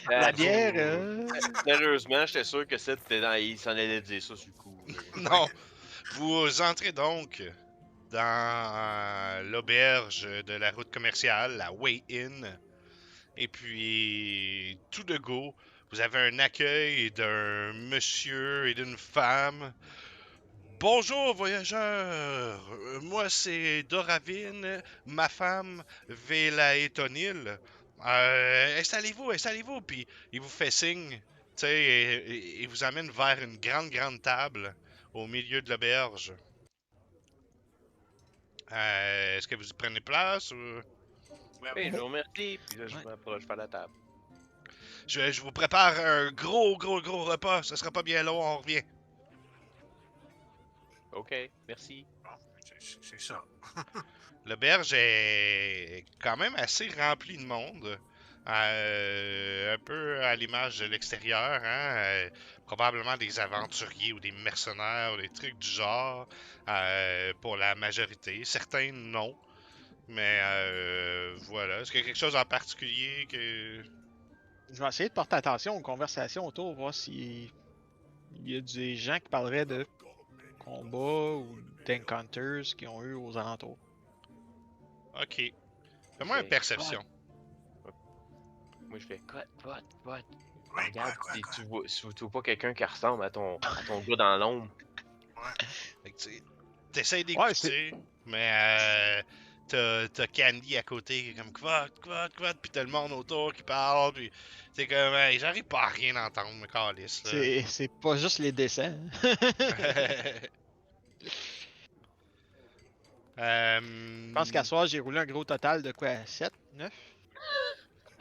La bière, Sérieusement, j'étais sûr que il s'en allait dire ça sur le coup. Non. Vous entrez donc dans l'auberge de la route commerciale, la Way Inn. Et puis, tout de go, vous avez un accueil d'un monsieur et d'une femme. Bonjour, voyageurs! Moi, c'est Doravine, ma femme, Vela et Tonil. Installez-vous, installez-vous. Puis, il vous fait signe, tu sais, et il vous amène vers une grande, grande table au milieu de l'auberge. Est-ce que vous y prenez place ou... Oui, je vous remercie. Puis là, je ouais. m'approche vers la table. Je vous prépare un gros, gros, gros repas. Ce sera pas bien long, on revient. OK, merci. Bon, c'est ça. L'auberge est quand même assez remplie de monde. Un peu à l'image de l'extérieur, hein? Probablement des aventuriers ou des mercenaires ou des trucs du genre pour la majorité. Certains non. Mais voilà. Est-ce qu'il y a quelque chose en particulier que... Je vais essayer de porter attention aux conversations autour, voir s'il y a des gens qui parleraient de combats ou d'encounters qu'ils ont eu aux alentours. Ok. Fais-moi une Fait, perception. moi, je fais cut. Oui, Regarde, quoi. si tu vois pas quelqu'un qui ressemble à ton gars dans l'ombre. Fait que t'essayes Ouais, d'écouter, mais t'as Candy à côté qui est comme quoi, pis t'as le monde autour qui parle, pis t'es comme, hey, j'arrive pas à rien entendre, me calisse, là. c'est pas juste les dessins. Je pense qu'à euh, soir, j'ai roulé un gros total de quoi? 7, 9?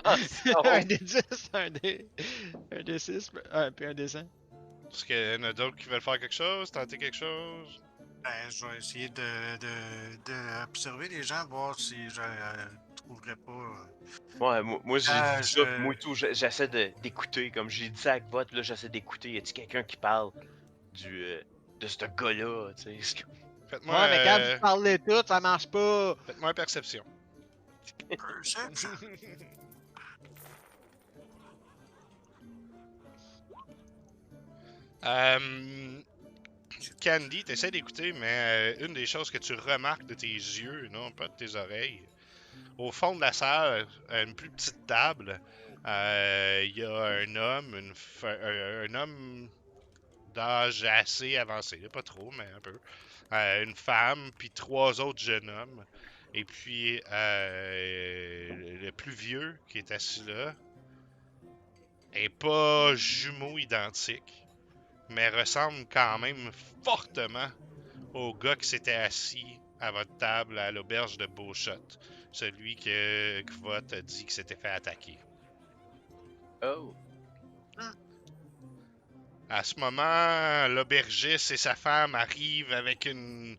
Ah, Un des 10, un des 6, puis un des 100. Est-ce qu'il y en a d'autres qui veulent faire quelque chose, tenter quelque chose? Ben, je vais essayer de observer les gens, voir si je trouverais pas. Ouais, moi j'ai Ah, dit ça, je- puis moi et tout, j'essaie d'écouter, comme j'ai dit ça avec votre, là, j'essaie d'écouter. Y a-t-il quelqu'un qui parle de ce gars-là, tu sais? Faites-moi Ouais, mais quand vous parlez tout, ça marche pas. faites-moi une perception. Perception. Euh, Candy, t'essaies d'écouter, mais une des choses que tu remarques de tes yeux, non pas de tes oreilles, au fond de la salle, à une plus petite table, il y a un homme, un homme d'âge assez avancé, pas trop, mais un peu, une femme, puis trois autres jeunes hommes. Et puis, le plus vieux qui est assis là est pas jumeau identique, mais ressemble quand même fortement au gars qui s'était assis à votre table à l'auberge de Beaushot. Celui que Kvot a dit qu'il s'était fait attaquer. Oh, À ce moment, l'aubergiste et sa femme arrivent avec une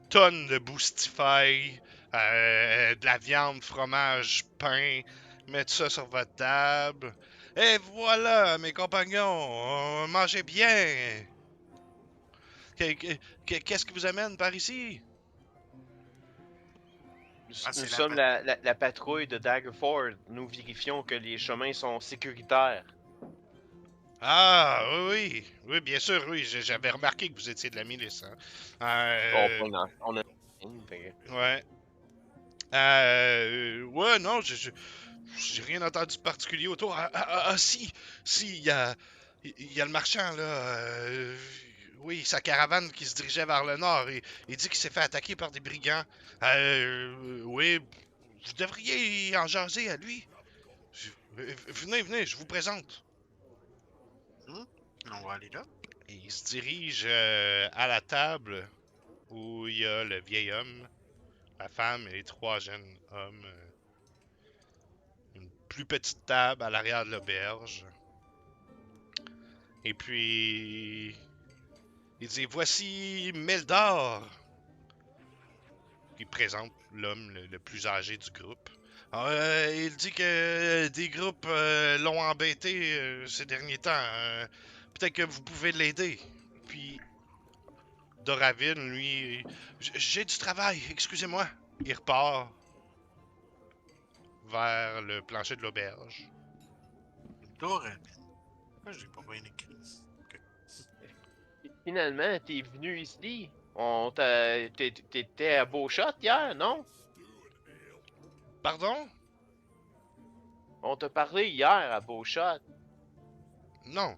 tonne de Boostify, de la viande, fromage, pain, mettent ça sur votre table. Et voilà, mes compagnons, mangez bien. Qu'est-ce qui vous amène par ici? Ah, nous c'est sommes la patrouille de Daggerford. Nous vérifions que les chemins sont sécuritaires. Ah, oui, bien sûr, oui, j'avais remarqué que vous étiez de la milice. Hein. On a... Ouais. Ouais, non, j'ai rien entendu de particulier autour. Si, il y a le marchand, là. Oui, sa caravane qui se dirigeait vers le nord. Il dit qu'il s'est fait attaquer par des brigands. Oui, vous devriez en jaser à lui. Venez, je vous présente. On va aller là. Et il se dirige à la table où il y a le vieil homme, la femme et les trois jeunes hommes. Une plus petite table à l'arrière de l'auberge. Et puis, il dit, voici Meldor. Il présente l'homme le plus âgé du groupe. Il dit que des groupes l'ont embêté ces derniers temps. Peut-être que vous pouvez l'aider. Puis, Doravine, lui, j'ai du travail, excusez-moi. Il repart vers le plancher de l'auberge. Dorabin. Moi, j'ai pas bien écrit. Finalement, t'es venu ici. T'étais à Beaushot hier, non? Pardon? On t'a parlé hier à Beaushot. Non.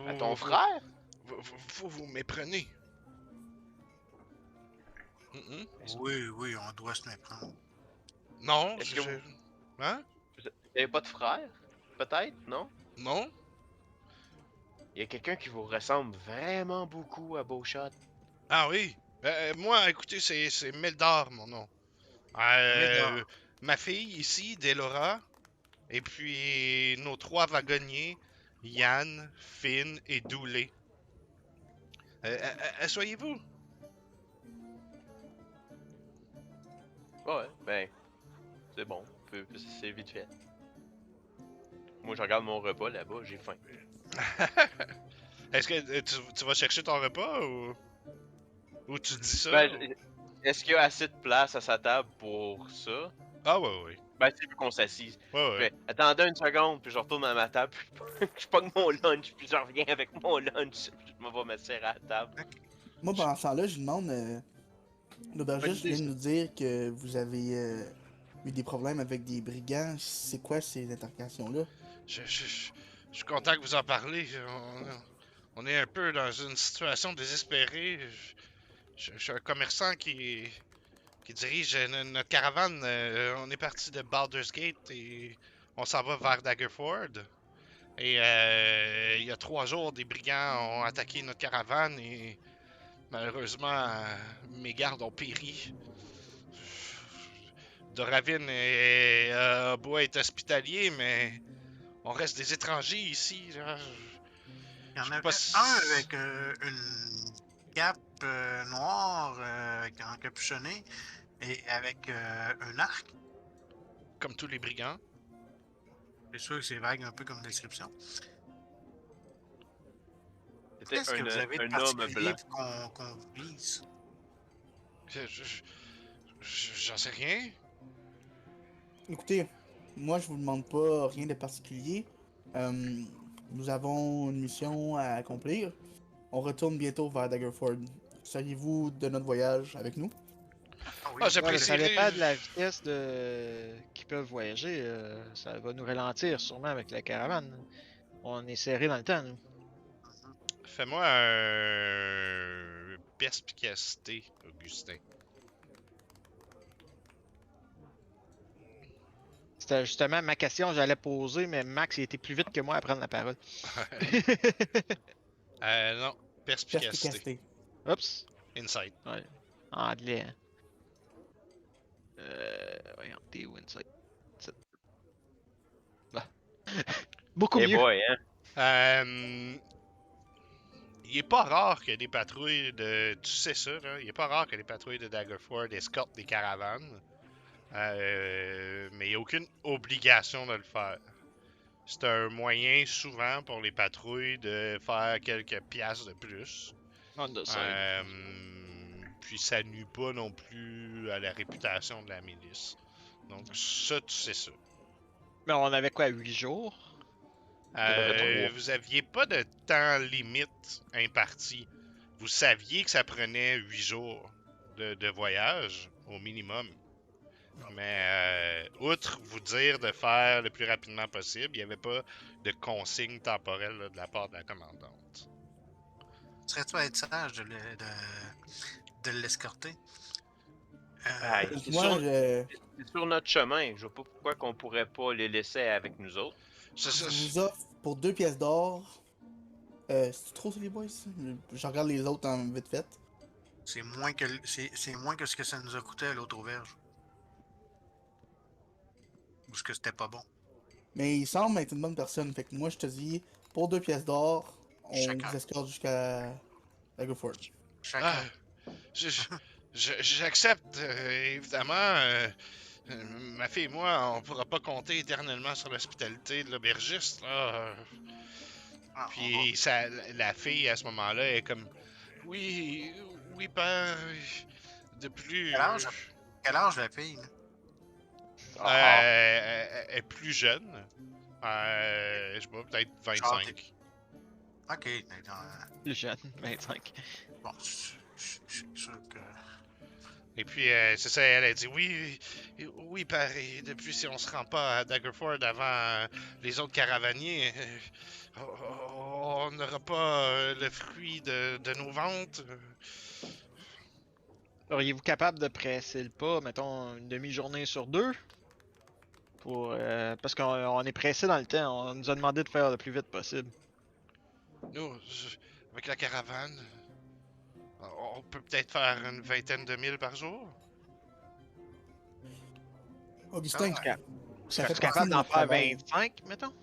À ton frère? Vous méprenez. Mhm. Oui, on doit se méprendre. Non, Est-ce que vous Hein? avez pas de frère? Peut-être, non? Non? Il y a quelqu'un qui vous ressemble vraiment beaucoup à Beaushot. Ah oui? Moi, écoutez, c'est Meldar, mon nom. Euh, Médard. Ma fille ici, Delora, et puis nos 3 wagonniers, Yann, Finn et Dooley. Asseyez-vous. Ouais, ben, c'est bon. C'est vite fait. Moi, je regarde mon repas là-bas, j'ai faim. Est-ce que tu vas chercher ton repas ou tu dis ça? Ben, est-ce qu'il y a assez de place à sa table pour ça? Ah ouais, ouais. Ben, tu sais, vu qu'on s'assise. Ouais, Je ouais. fais, attendez une seconde, puis je retourne à ma table, puis je pogne mon lunch, puis je reviens avec mon lunch, puis je me vais m'asseoir à la table. Moi, pendant ce temps-là, je demande. L'aubergiste Bonne idée, vient de nous dire que vous avez eu des problèmes avec des brigands. C'est quoi ces interrogations-là? Je suis content que vous en parlez. On est un peu dans une situation désespérée. Je suis un commerçant qui dirige notre caravane. On est parti de Baldur's Gate et on s'en va vers Daggerford. Et il y a 3 jours, des brigands ont attaqué notre caravane et malheureusement, mes gardes ont péri. Doravin est hospitalier, mais on reste des étrangers ici. Là. Il y en Je sais avait pas si- un avec une cape noire encapuchonnée et avec un arc. Comme tous les brigands. C'est sûr que c'est vague un peu comme description. C'était Qu'est-ce que vous avez de un homme particulier blanc. pour qu'on vous vise? J'en sais rien. Écoutez, moi, je vous demande pas rien de particulier. Nous avons une mission à accomplir. On retourne bientôt vers Daggerford. Seriez-vous de notre voyage avec nous? Ah oui, Ah, Ouais, mais ça j'apprécierais. dépend de la vitesse qu'ils peuvent voyager. Ça va nous ralentir sûrement avec la caravane. On est serré dans le temps, nous. Fais-moi un perspicacité, Augustin. C'était justement ma question que j'allais poser, mais Max il était plus vite que moi à prendre la parole. Non, perspicacité. Perspicacité. Oups. Insight. Ouais. Anglais, hein. Voyons, t'es où, Insight? C'est- Bah. Beaucoup Eh mieux. boy, hein? Il est pas rare que des patrouilles de... Tu sais ça, là? Il est pas rare que les patrouilles de Daggerford escortent des caravanes. Mais il n'y a aucune obligation de le faire. C'est un moyen, souvent, pour les patrouilles de faire quelques piastres de plus. On the side. Puis ça nuit pas non plus à la réputation de la milice. Donc ça, tu sais ça. Mais on avait quoi, 8 jours? Vous aviez pas de temps limite imparti. Vous saviez que ça prenait 8 jours de voyage, au minimum. Mais outre vous dire de faire le plus rapidement possible, il n'y avait pas de consigne temporelle là, de la part de la commandante. serais-tu à être sage de l'escorter? Ah, Donc, c'est moi, sur, je, c'est sur notre chemin. Je vois pas pourquoi qu'on pourrait pas les laisser avec nous autres. je vous offre pour 2 pièces d'or. C'est trop sur les boys? Ça? Je regarde les autres en vite fait. C'est moins que c'est moins que ce que ça nous a coûté à l'autre auberge. Ou ce que c'était pas bon. Mais il semble être une bonne personne. Fait que moi, je te dis, pour 2 pièces d'or, on Chacun. vous escorte jusqu'à Daggerford. Chacun. Ah, j'accepte, évidemment. Ma fille et moi, on pourra pas compter éternellement sur l'hospitalité de l'aubergiste. Là. Ah, Puis la fille, à ce moment-là, est comme... Oui, oui, père. De plus... Quel âge la fille? Là? Ah, Elle est plus jeune. Je vois peut-être Genre, 25. Ok, Plus jeune, 25. bon, je suis sûr que. Et puis, c'est ça, elle a dit oui, oui, pareil. Depuis, si on se rend pas à Daggerford avant les autres caravaniers, on n'aura pas le fruit de nos ventes. Seriez-vous capable de presser le pas, mettons, une demi-journée sur deux? Parce qu'on est pressé dans le temps, on nous a demandé de faire le plus vite possible. Nous, avec la caravane, on peut peut-être faire une vingtaine de milles par jour. Augustin, Ah, ça fait Serais-tu partie capable de d'en notre faire travail. 25, mettons?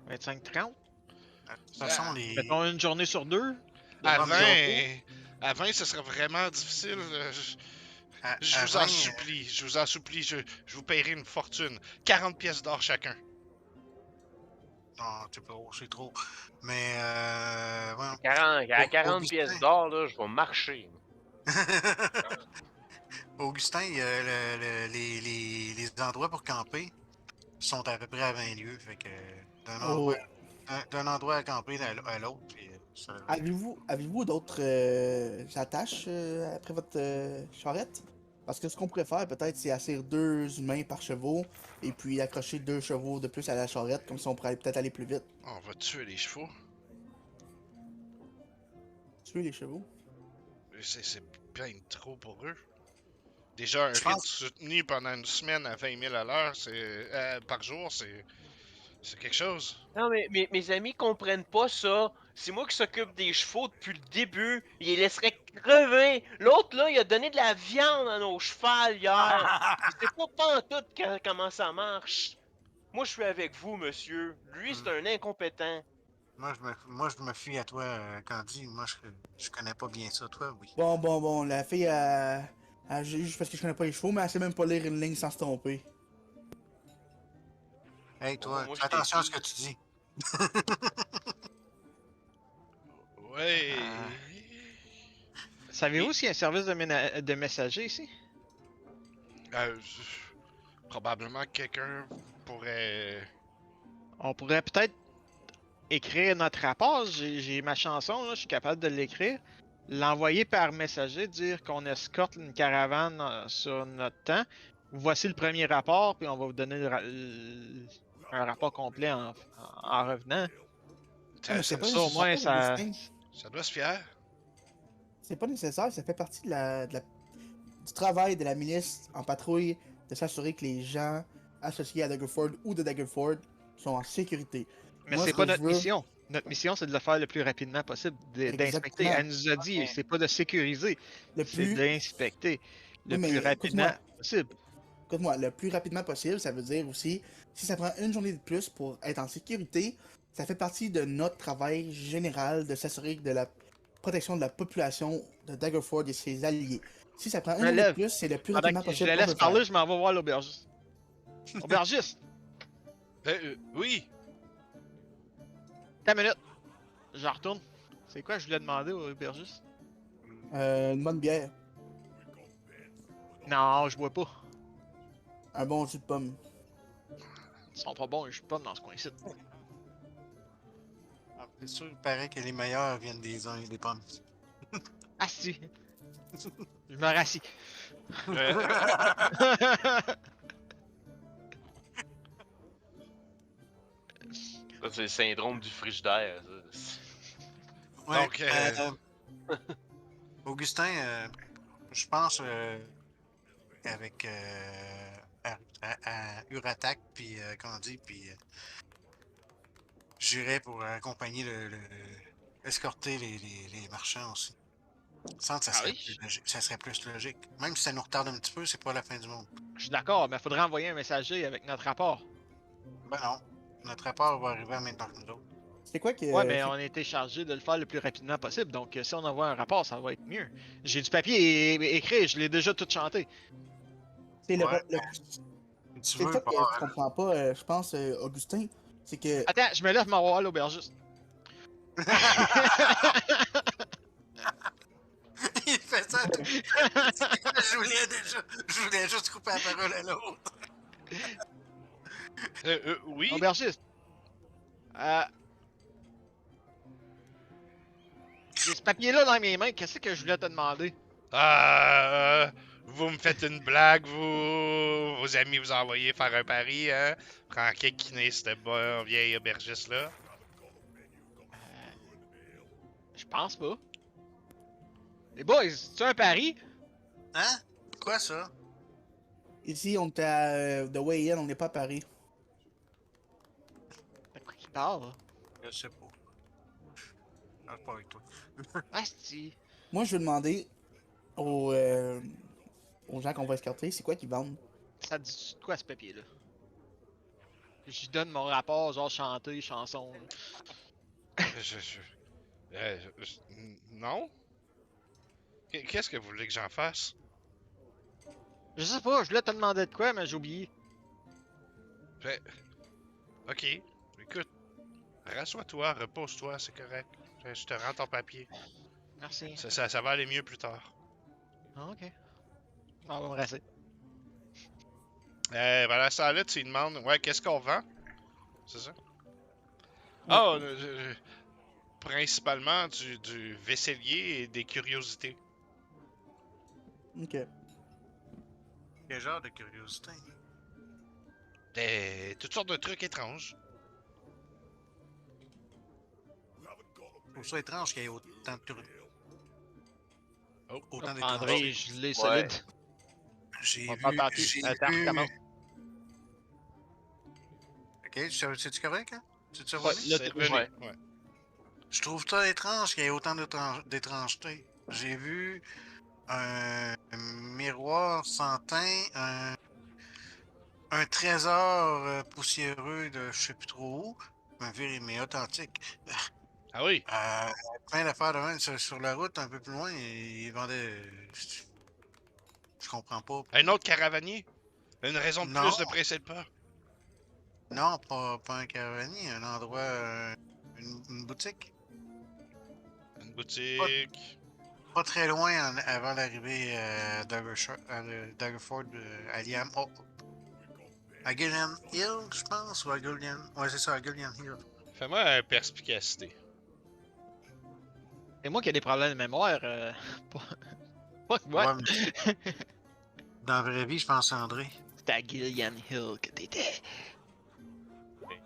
25-30? de toute façon, les. Mettons une journée sur deux? De À même bureau? 20, à 20, ce serait vraiment difficile. Je À vous en 20, supplie, je vous en supplie, je vous paierai une fortune. 40 pièces d'or chacun. non, c'est pas c'est trop. Mais, ouais. À 40 Augustin. pièces d'or, là, je vais marcher. Augustin, les endroits pour camper sont à peu près à 20 lieues. Fait que Oh, d'un endroit à camper à l'autre. Puis, avez-vous d'autres attaches après votre charrette? Parce que ce qu'on pourrait faire, peut-être, c'est asseoir 2 humains par chevaux et puis accrocher 2 chevaux de plus à la charrette, comme ça on pourrait peut-être aller plus vite. On va tuer les chevaux. Tuer les chevaux. C'est bien trop pour eux. Déjà, un Je rythme pense- soutenu pendant une semaine à 20 000 à l'heure, par jour, c'est quelque chose. Non, mais mes amis comprennent pas ça. C'est moi qui s'occupe des chevaux depuis le début. Il les laisserait crever. L'autre, là, il a donné de la viande à nos chevals hier. Il sait pas en tout comment ça marche. Moi, je suis avec vous, monsieur. Lui, c'est un incompétent. moi, je me fie à toi, Candy. Moi, je connais pas bien ça. Toi, oui. Bon, la fille, juste parce que je connais pas les chevaux, mais elle sait même pas lire une ligne sans se tromper. Hey, toi, moi, je fais attention à t'ai ce que tu dis. Ouais. Savez-vous s'il y a un service de messager ici? Euh, Probablement que quelqu'un pourrait. On pourrait peut-être écrire notre rapport. J'ai ma chanson, là, je suis capable de l'écrire. L'envoyer par messager, dire qu'on escorte une caravane sur notre temps. Voici le premier rapport, puis on va vous donner un rapport complet en revenant. Ah, mais c'est pas ça, au moins, nécessaire, ça. Augustin. Ça doit se fier. C'est pas nécessaire, ça fait partie du travail de la ministre en patrouille de s'assurer que les gens associés à Daggerford ou de Daggerford sont en sécurité. Mais Moi, c'est ce pas que je notre veux- mission. Notre mission, c'est de le faire le plus rapidement possible, d'inspecter. Exactement. Elle nous a dit, c'est pas de sécuriser, Le c'est plus, d'inspecter le Oui, mais plus rapidement écoute-moi. possible. écoute-moi, le plus rapidement possible, ça veut dire aussi, si ça prend une journée de plus pour être en sécurité, ça fait partie de notre travail général de s'assurer de la protection de la population de Daggerford et ses alliés. Si ça prend une Je me journée de lève. plus, c'est le plus Pendant rapidement que je possible la qu'on peut laisse le faire. parler, je m'en vais voir l'aubergiste. Aubergiste, Oui. t'as une minute. Je retourne. C'est quoi je voulais demander au aubergiste? Une bonne bière, Non, je bois pas. un bon jus de pomme. Ils sont pas bons, les jus de pomme dans ce coin-ci. Ah, c'est sûr, il paraît que les meilleurs viennent des uns et des pommes. Assis. Je me rassis. Ça, c'est le syndrome du frigidaire. Ça. Ouais, Donc, Augustin, je pense avec à Uratak, puis Candy, puis j'irai pour accompagner escorter les marchands aussi. Ça Ah serait oui? plus logique. Ça serait plus logique. Même si ça nous retarde un petit peu, c'est pas la fin du monde. Je suis d'accord, mais il faudrait envoyer un messager avec notre rapport. Ben non. Notre rapport va arriver en même temps que nous autres. C'est quoi que. Ouais, mais on a été chargé de le faire le plus rapidement possible, donc si on envoie un rapport, ça va être mieux. J'ai du papier écrit, je l'ai déjà tout chanté. C'est Ouais, le, Si tu c'est veux, ça que tu comprends pas, je pense, Augustin. C'est que. Attends, je me lève, m'en voir l'aubergiste. il fait ça. je voulais juste couper la parole à l'autre. Oui? Aubergiste. J'ai ce papier-là dans mes mains, qu'est-ce que je voulais te demander? Vous me faites une blague, vous... Vos amis vous ont envoyé faire un pari, hein? Prends kékiner cette bonne vieille aubergiste-là. Je pense pas. Les boys, c'est un pari? Hein? Quoi ça? Ici, on est à The Way In, on n'est pas à Paris. De quoi qu'il parle? Je sais pas. Je parle pas avec toi. Asti. Moi, je veux demander aux gens qu'on va escorter, c'est quoi qu'ils vendent? Ça dit quoi ce papier-là? Je lui donne mon rapport, genre chanter, chanson. Non? Qu'est-ce que vous voulez que j'en fasse? Je sais pas, je voulais te demander de quoi, mais j'ai oublié. Ok, écoute. Rassois-toi, repose-toi, c'est correct. Je te rends ton papier. Merci. Ça va aller mieux plus tard. Ah, ok. On va me rasser. Voilà, ça là, tu lui demandes, ouais, qu'est-ce qu'on vend? C'est ça? Oh, principalement du vaisselier et des curiosités. Ok. Quel genre de curiosité? Toutes sortes de trucs étranges. Je trouve ça étrange qu'il y ait autant de curiosité. Oh. Autant André, je l'ai Ouais. solide. J'ai On va vu. pas J'ai Attends, vu. recommence. Ok, c'est-tu correct, hein? C'est-tu Ouais, revenu? là, C'est t'es- revenu, ouais. ouais. Je trouve ça étrange qu'il y ait autant d'étrangeté. J'ai vu un miroir sans teint, un trésor poussiéreux de je sais plus trop où, mais authentique. Ah oui? Plein d'affaires de même sur la route, un peu plus loin, et ils vendaient. Je comprends pas. Un autre caravanier? Une raison de Non. plus de presser le pas? Non, pas un caravanier, un endroit, une boutique. Une boutique? Pas très loin avant l'arrivée à Daggerford, à Liam. Oh, à Gillian Hill, je pense, ou à Gillian. Ouais, c'est ça, à Gillian Hill. Fais-moi un perspicacité. Et moi qui ai des problèmes de mémoire, pas que moi. Ouais, mais dans la vraie vie, je pense à André. C'était à Gillian Hill que t'étais.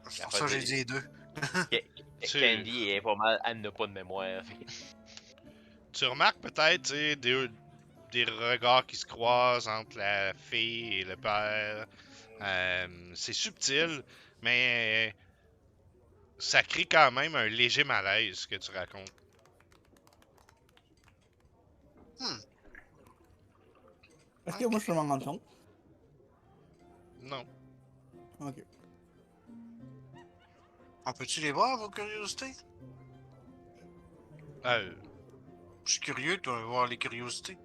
C'est pour ça que j'ai dit les deux. Candy est pas mal, elle n'a pas de mémoire. Tu remarques peut-être, tu sais, des regards qui se croisent entre la fille et le père. C'est subtil, mais ça crée quand même un léger malaise que tu racontes. Est-ce que moi, je peux m'en rendre compte? Non. Ok. On peut-tu les voir, vos curiosités? Euh, Je suis curieux de voir les curiosités.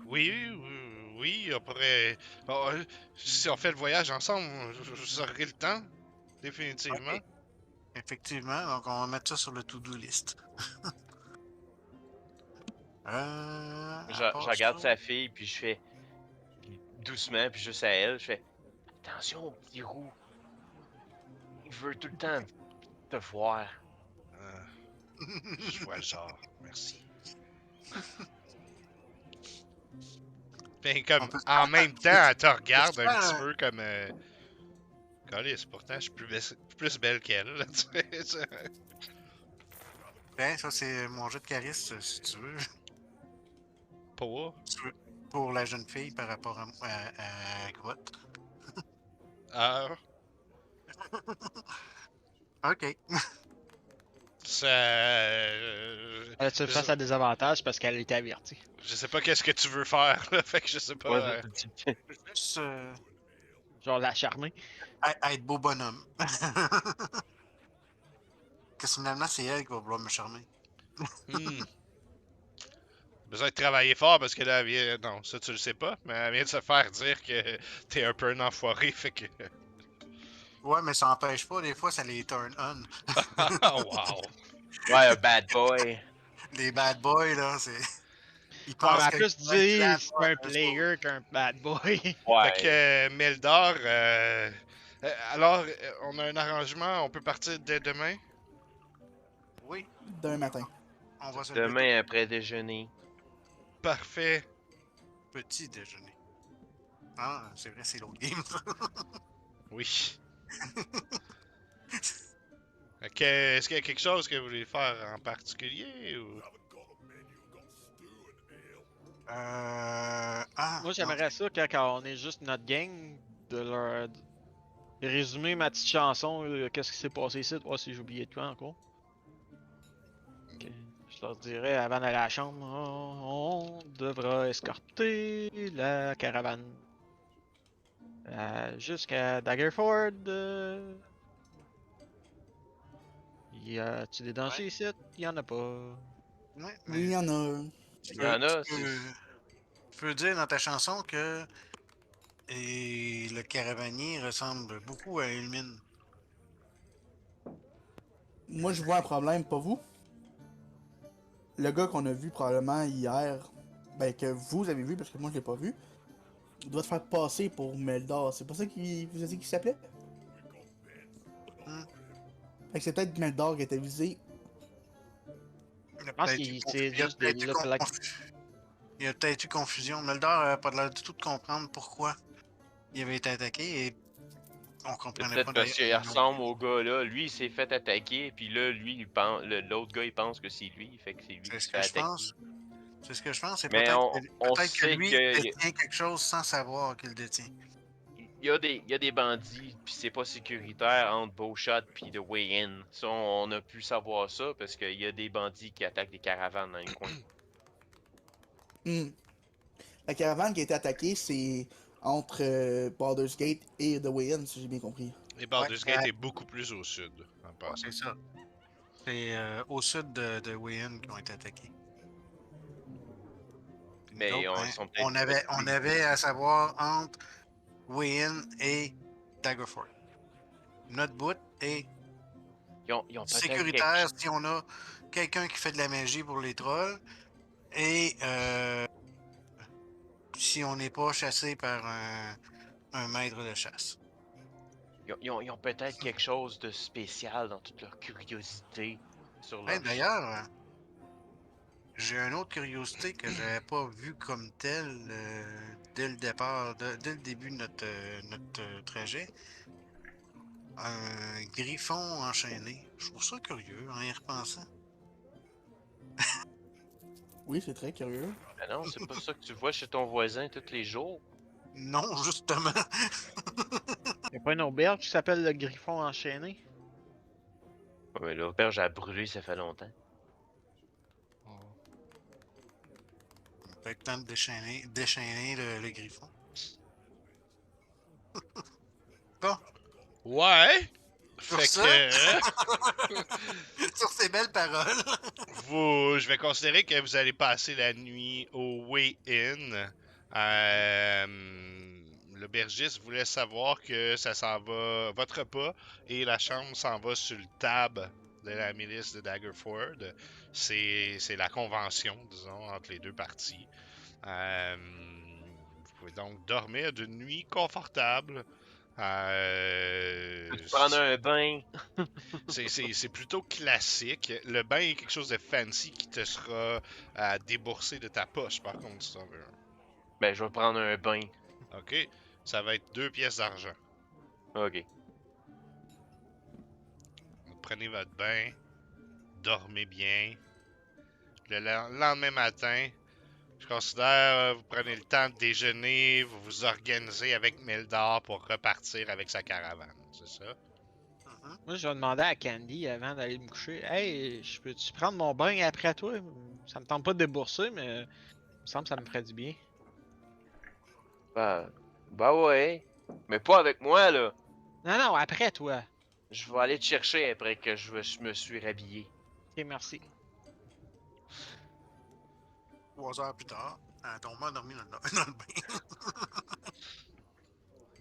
oui, on pourrait... Bon, si on fait le voyage ensemble, vous aurez le temps, définitivement. Ok. Effectivement, donc on va mettre ça sur le to-do list. Je regarde sa fille, puis je fais doucement, puis juste à elle, je fais attention, petit roux. Il veut tout le temps te voir. Je vois le genre, merci. Ben, comme, en même temps, elle te regarde un petit peu comme... Calice, pourtant, je suis plus belle qu'elle, là, tu sais. Ben, ça, c'est mon jeu de charisme, si tu veux. Pas? Pour la jeune fille par rapport à Grotte. Ah, Ok. ça... Elle se face à des avantages parce qu'elle était avertie. Je sais pas qu'est-ce que tu veux faire, là, fait que je sais pas... Ouais, Juste Genre la charmer. être beau bonhomme. Que finalement, c'est elle qui va vouloir me charmer. Besoin de travailler fort parce que là, elle vient... Non, ça tu le sais pas, mais elle vient de se faire dire que t'es un peu un enfoiré, fait que... Ouais, mais ça n'empêche pas, des fois, ça les turn on. Oh, wow! Ouais, un bad boy. Les bad boys, là, c'est. Il Ouais, pense mais en que plus, dire c'est un player qu'un bad boy. Fait que Meldor, alors, on a un arrangement, on peut partir dès demain? Oui, D'un matin. on va se lever tôt. Demain après déjeuner. Parfait. Petit déjeuner. Ah, c'est vrai, c'est l'autre game. Oui. Ok, est-ce qu'il y a quelque chose que vous voulez faire en particulier ou... Ah, Moi, non. j'aimerais ça quand on est juste notre gang, de leur résumer ma petite chanson, qu'est-ce qui s'est passé ici, voir si j'ai oublié de quoi encore. Ok. Je leur dirais avant d'aller à la chambre, on devra escorter la caravane jusqu'à Daggerford. Y a-tu des dangers ici? Y en a pas. Ouais, Oui, il mais y en a un. Il y en a, tu peux dire dans ta chanson que le caravanier ressemble beaucoup à Elmine. Moi, je vois un problème, pas vous. Le gars qu'on a vu probablement hier, ben que vous avez vu parce que moi je l'ai pas vu, il doit se faire passer pour Meldor. C'est pas ça qu'il vous a dit qu'il s'appelait? Hmm. Fait que c'est peut-être Meldor qui était visé. Il y a Je pense peut-être eu, que c'est il y a juste des peut-être eu look-alike. il y a peut-être eu confusion. Meldor n'a pas l'air du tout de comprendre pourquoi il avait été attaqué et on comprenait peut-être pas parce d'ailleurs. qu'il ressemble au gars là. Lui, il s'est fait attaquer, puis là, lui, il pense, l'autre gars, il pense que c'est lui. Fait que c'est lui C'est qui ce se fait que je attaquer. pense. C'est ce que je pense. C'est Mais on peut-être que sait lui que détient quelque chose sans savoir qu'il le détient. il y a des bandits, puis c'est pas sécuritaire entre Beaushot puis The Way In. Ça, on a pu savoir ça parce qu'il y a des bandits qui attaquent des caravanes dans les coins. Hmm. La caravane qui a été attaquée, c'est entre Baldur's Gate et The Way In, si j'ai bien compris. Et Ouais, Baldur's Gate est beaucoup plus au sud, en passant. c'est ça. C'est au sud de Wayne qui ont été attaqués. Puis nous Mais autres, ils sont on peut-être on plus. avait à savoir entre Wayne et Daggerford. Notre bout est Ils ont peut-être quelque sécuritaire si on a quelqu'un qui fait de la magie pour les trolls et si on n'est pas chassé par un maître de chasse. ils ont peut-être quelque chose de spécial dans toute leur curiosité sur Hey, leur chemin. d'ailleurs, j'ai une autre curiosité que j'avais pas vue comme telle dès le départ, dès le début de notre trajet. Un griffon enchaîné. Je trouve ça curieux en y repensant. Oui, c'est très curieux. Mais non, c'est pas ça que tu vois chez ton voisin tous les jours. Non, justement. Y'a pas une auberge qui s'appelle le Griffon Enchaîné? Ouais, mais l'auberge a brûlé, ça fait longtemps. Peut-être temps de déchaîner le griffon. Bon, Ouais! sur Fait ça, que... sur ces belles paroles, je vais considérer que vous allez passer la nuit au Way In. L'aubergiste voulait savoir que ça s'en va, votre repas et la chambre s'en va sur le tab de la milice de Daggerford. C'est la convention, disons, entre les deux parties. Vous pouvez donc dormir d'une nuit confortable. Peux-tu prendre un bain? C'est plutôt classique. Le bain est quelque chose de fancy qui te sera à débourser de ta poche, par contre, si t'en veux un. Ben, je vais prendre un bain. OK? Ça va être 2 pièces d'argent. Ok. Donc, prenez votre bain, dormez bien. Le lendemain matin, je considère vous prenez le temps de déjeuner, vous vous organisez avec Meldor pour repartir avec sa caravane, c'est ça? Moi, je vais demander à Candy avant d'aller me coucher. Hey, je peux-tu prendre mon bain après toi? Ça me tente pas de débourser, mais il me semble que ça me ferait du bien. Bah ouais. Mais pas avec moi, là. Non, non, après toi. Je vais aller te chercher après que je me suis rhabillé. Ok, merci. 3 heures plus tard, ton m'a dormi dans le bain.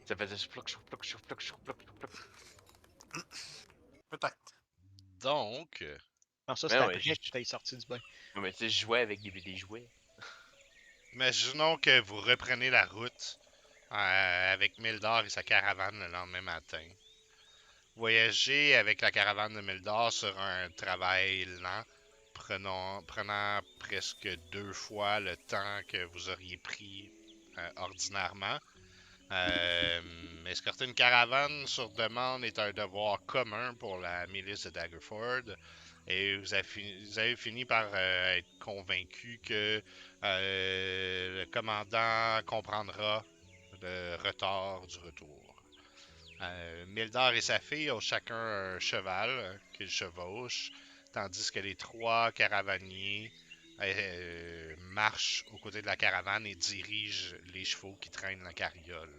Ça faisait choup, choup, choup, choup, choup, choup, choup. Peut-être. Donc, Non, ça, c'est Ben ouais, après que t'es sorti du bain. mais tu sais, je jouais avec des jouets. Imaginons que vous reprenez la route avec Mildor et sa caravane le lendemain matin. Voyagez avec la caravane de Mildor sur un travail lent, prenant presque 2 fois le temps que vous auriez pris ordinairement. Escorter une caravane sur demande est un devoir commun pour la milice de Daggerford. Et vous avez fini par être convaincu que le commandant comprendra le retard du retour. Mildar et sa fille ont chacun un cheval qu'ils chevauchent, tandis que les 3 caravaniers marchent aux côtés de la caravane et dirigent les chevaux qui traînent la carriole.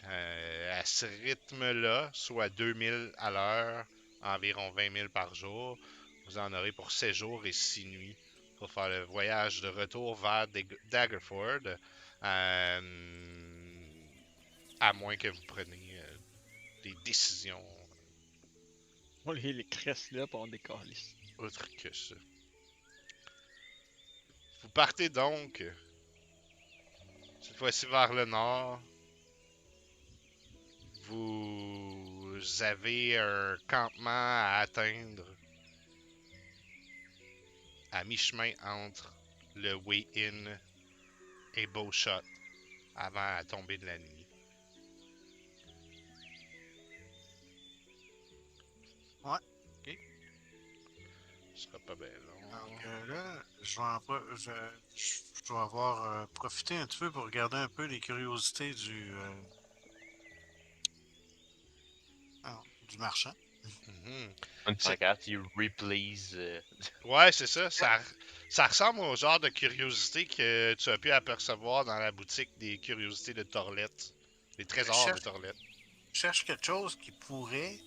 À ce rythme-là, soit 2000 à l'heure, environ 20 000 par jour, vous en aurez pour 7 jours et 6 nuits pour faire le voyage de retour vers Daggerford, à moins que vous preniez des décisions On les cresse là pour on décalisse. autres que ça. Vous partez donc, cette fois-ci vers le nord. Vous avez un campement à atteindre à mi-chemin entre le Way-In et Bowshot avant la tombée de la nuit. Ouais, ok. Ce sera pas bien long. Donc là, je vais avoir profité un petit peu pour regarder un peu les curiosités du marchand. Mhm. Une pancarte, il replays. Ouais, c'est ça. Ça ressemble au genre de curiosité que tu as pu apercevoir dans la boutique des curiosités de Torlette. Les trésors de Torlette. Je cherche quelque chose qui pourrait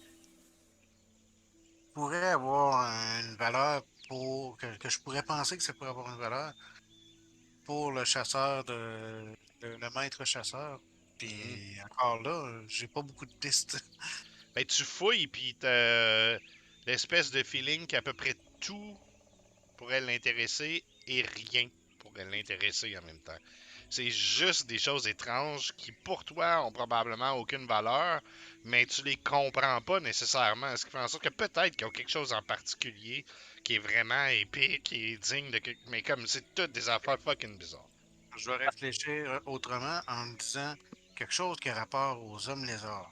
avoir une valeur que je pourrais penser que ça pourrait avoir une valeur pour le chasseur le maître chasseur. Puis encore là, j'ai pas beaucoup de pistes. Ben, tu fouilles, puis t'as l'espèce de feeling qu'à peu près tout pourrait l'intéresser et rien pourrait l'intéresser en même temps. C'est juste des choses étranges qui, pour toi, ont probablement aucune valeur, mais tu les comprends pas nécessairement. Ce qui fait en sorte que peut-être qu'ils ont quelque chose en particulier qui est vraiment épique et digne de... Mais comme c'est toutes des affaires fucking bizarres. Je vais réfléchir autrement en me disant quelque chose qui a rapport aux hommes lézards.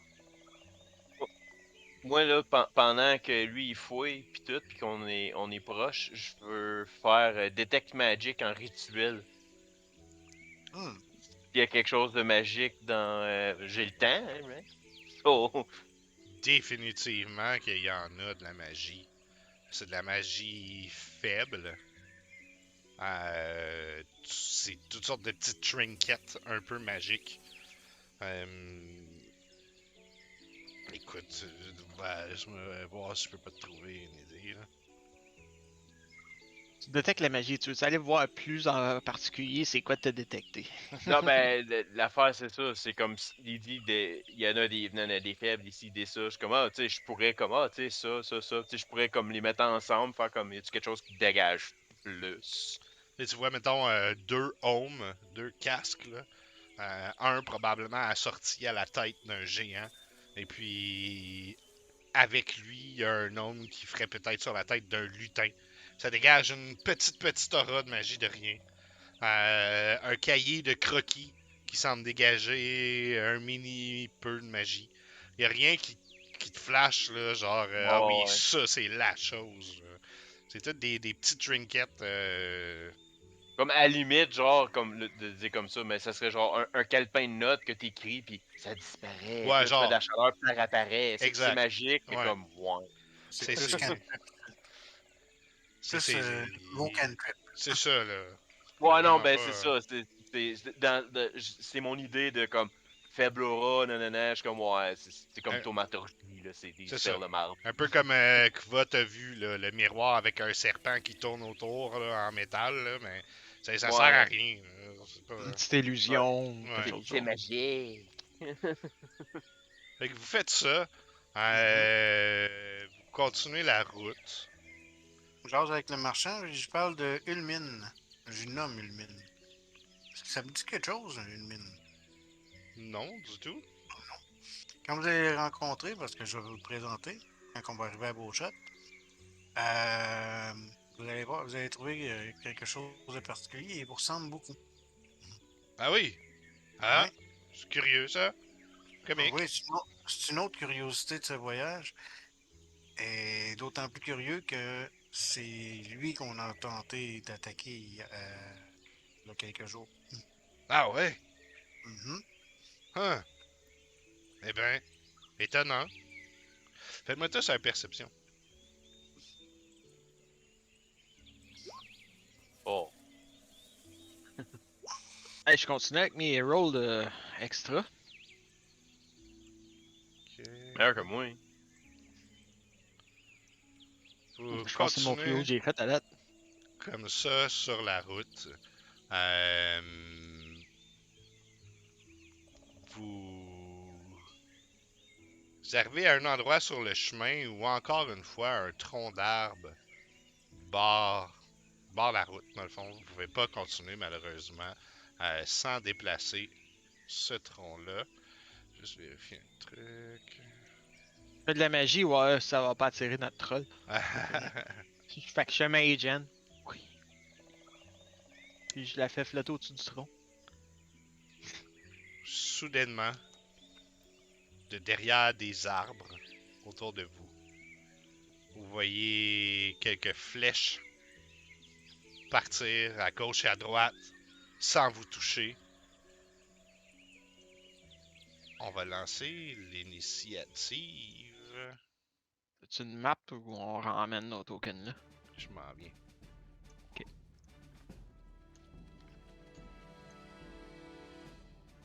Moi, là, pendant que lui, il fouille, pis tout, pis on est proche, je veux faire Detect Magic en rituel. Hmm. Il y a quelque chose de magique dans... j'ai le temps, hein, right? Oh, Définitivement qu'il y en a de la magie. C'est de la magie faible. C'est toutes sortes de petites trinkets un peu magiques. Écoute, je vais voir si je peux pas te trouver une idée. Là. Tu détectes la magie, tu veux aller voir plus en particulier c'est quoi te détecter. non, ben, l'affaire, c'est ça. C'est comme il dit, il y en a il y en a des faibles ici, des ça. Je suis comme, tu sais, je pourrais, comme, tu sais, ça. Tu sais, je pourrais, comme, les mettre ensemble, faire comme, y a-tu quelque chose qui dégage plus? Et tu vois, mettons, 2 casques, là. Un probablement assorti à la tête d'un géant. Et puis, avec lui, il y a un homme qui ferait peut-être sur la tête d'un lutin. Ça dégage une petite aura de magie de rien. Un cahier de croquis qui semble dégager un mini peu de magie. Il n'y a rien qui te flash, là, genre, ah oui, Ouais. ça, c'est la chose. Là. C'est tout des petits trinkets. Comme à la limite, genre, comme de dire comme ça, mais ça serait genre un calepin de notes que t'écris, puis ça disparaît. Ouais, Puis là, tu fais de la genre, chaleur, puis ça réapparaît. C'est exact. magique, mais Ouais. comme, ouais. C'est C'est plus cantrip. Plus gros cantrip. C'est ça, là. Ouais, non, Vraiment ben pas. c'est ça. C'est mon idée de comme faible aura, nanana. Je suis comme, ouais, c'est comme Un- thaumaturgie, là. C'est des C'est spells ça. de marbre. Un peu comme Kva t'a vu, là, le miroir avec un serpent qui tourne autour là, en métal, là, mais ça sert Ouais, à non. rien. Là. C'est pas... Une petite illusion, ou quelque Ouais. chose C'est d'autre. magique. Fait que vous faites ça. Vous continuez la route. J'ose avec le marchand, je parle de Ulmine. Je nomme Ulmine. Ça me dit quelque chose, une mine. Non, du tout. Quand vous allez les rencontrer, parce que je vais vous le présenter, quand on va arriver à Beauchat, vous allez voir, vous allez trouver quelque chose de particulier. Il vous ressemble beaucoup. Ah oui? Ah, Ouais. c'est curieux, ça. Comique. Oui, c'est une autre curiosité de ce voyage. Et d'autant plus curieux que c'est lui qu'on a tenté d'attaquer il y a quelques jours. Ah ouais? Mhm. Hein. Eh ben, étonnant. Faites-moi tous la perception. Oh. Hey, je continue avec mes rolls extra. Ok. Meilleur que moi. Hein. Vous Je pense que c'est mon plus haut que continuez j'ai fait à date. comme ça sur la route. Euh, Vous arrivez à un endroit sur le chemin où, encore une fois, un tronc d'arbre barre la route, dans le fond. Vous ne pouvez pas continuer, malheureusement, sans déplacer ce tronc-là. Juste vérifier un truc. Fais de la magie, ouais, ça va pas attirer notre troll. Fait que je fais ma agent. Oui. Puis je la fais flotter au-dessus du tronc. Soudainement, de derrière des arbres autour de vous, vous voyez quelques flèches partir à gauche et à droite sans vous toucher. On va lancer l'initiative. C'est une map où on ramène nos tokens là. Je m'en viens.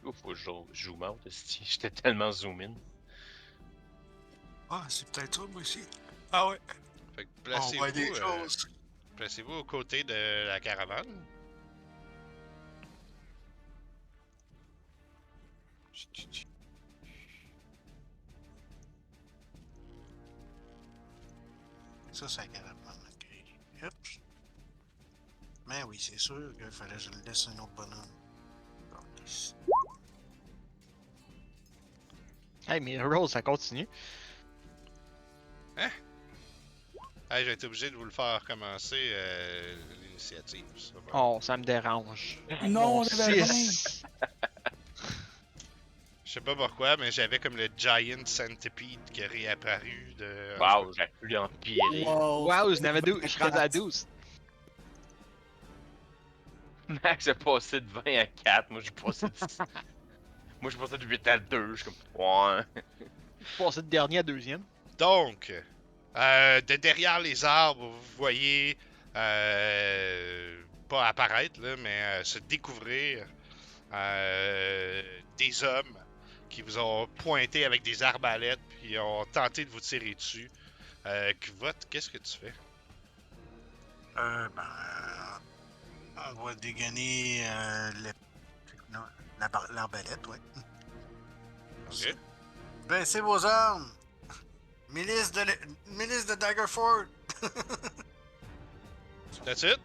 Ouf, faut que je zoom out. esti. J'étais tellement zoom in. Ah, c'est peut-être ça, moi aussi. Ah ouais. Fait que On voit des choses. placez-vous aux côtés de la caravane. Ça, c'est agréable. Ok. Oups. Mais oui, c'est sûr qu'il fallait que je le laisse un autre bonhomme. Hey, mes rolls, ça continue. Hey, j'ai été obligé de vous le faire recommencer l'initiative. Ça va. Oh, ça me dérange. Non, Mon on avait 6. Je sais pas pourquoi, mais j'avais comme le Giant Centipede qui est réapparu de. Wow, j'ai pu l'empirer. Wow, je n'avais 12. Je suis rendu à 12. Max a passé de 20 à 4. Moi, j'ai passé de... Moi, j'ai passé de 8 à 2. Je suis comme, ouais. Je suis passé de dernier à deuxième. Donc, de derrière les arbres, vous voyez pas apparaître, là, mais se découvrir des hommes qui vous ont pointé avec des arbalètes puis ont tenté de vous tirer dessus. Kvot, qu'est-ce que tu fais? Ben, on va dégainer non, l'arbalète, ouais. Ok. Baissez vos armes! Milice de Daggerford! That's it?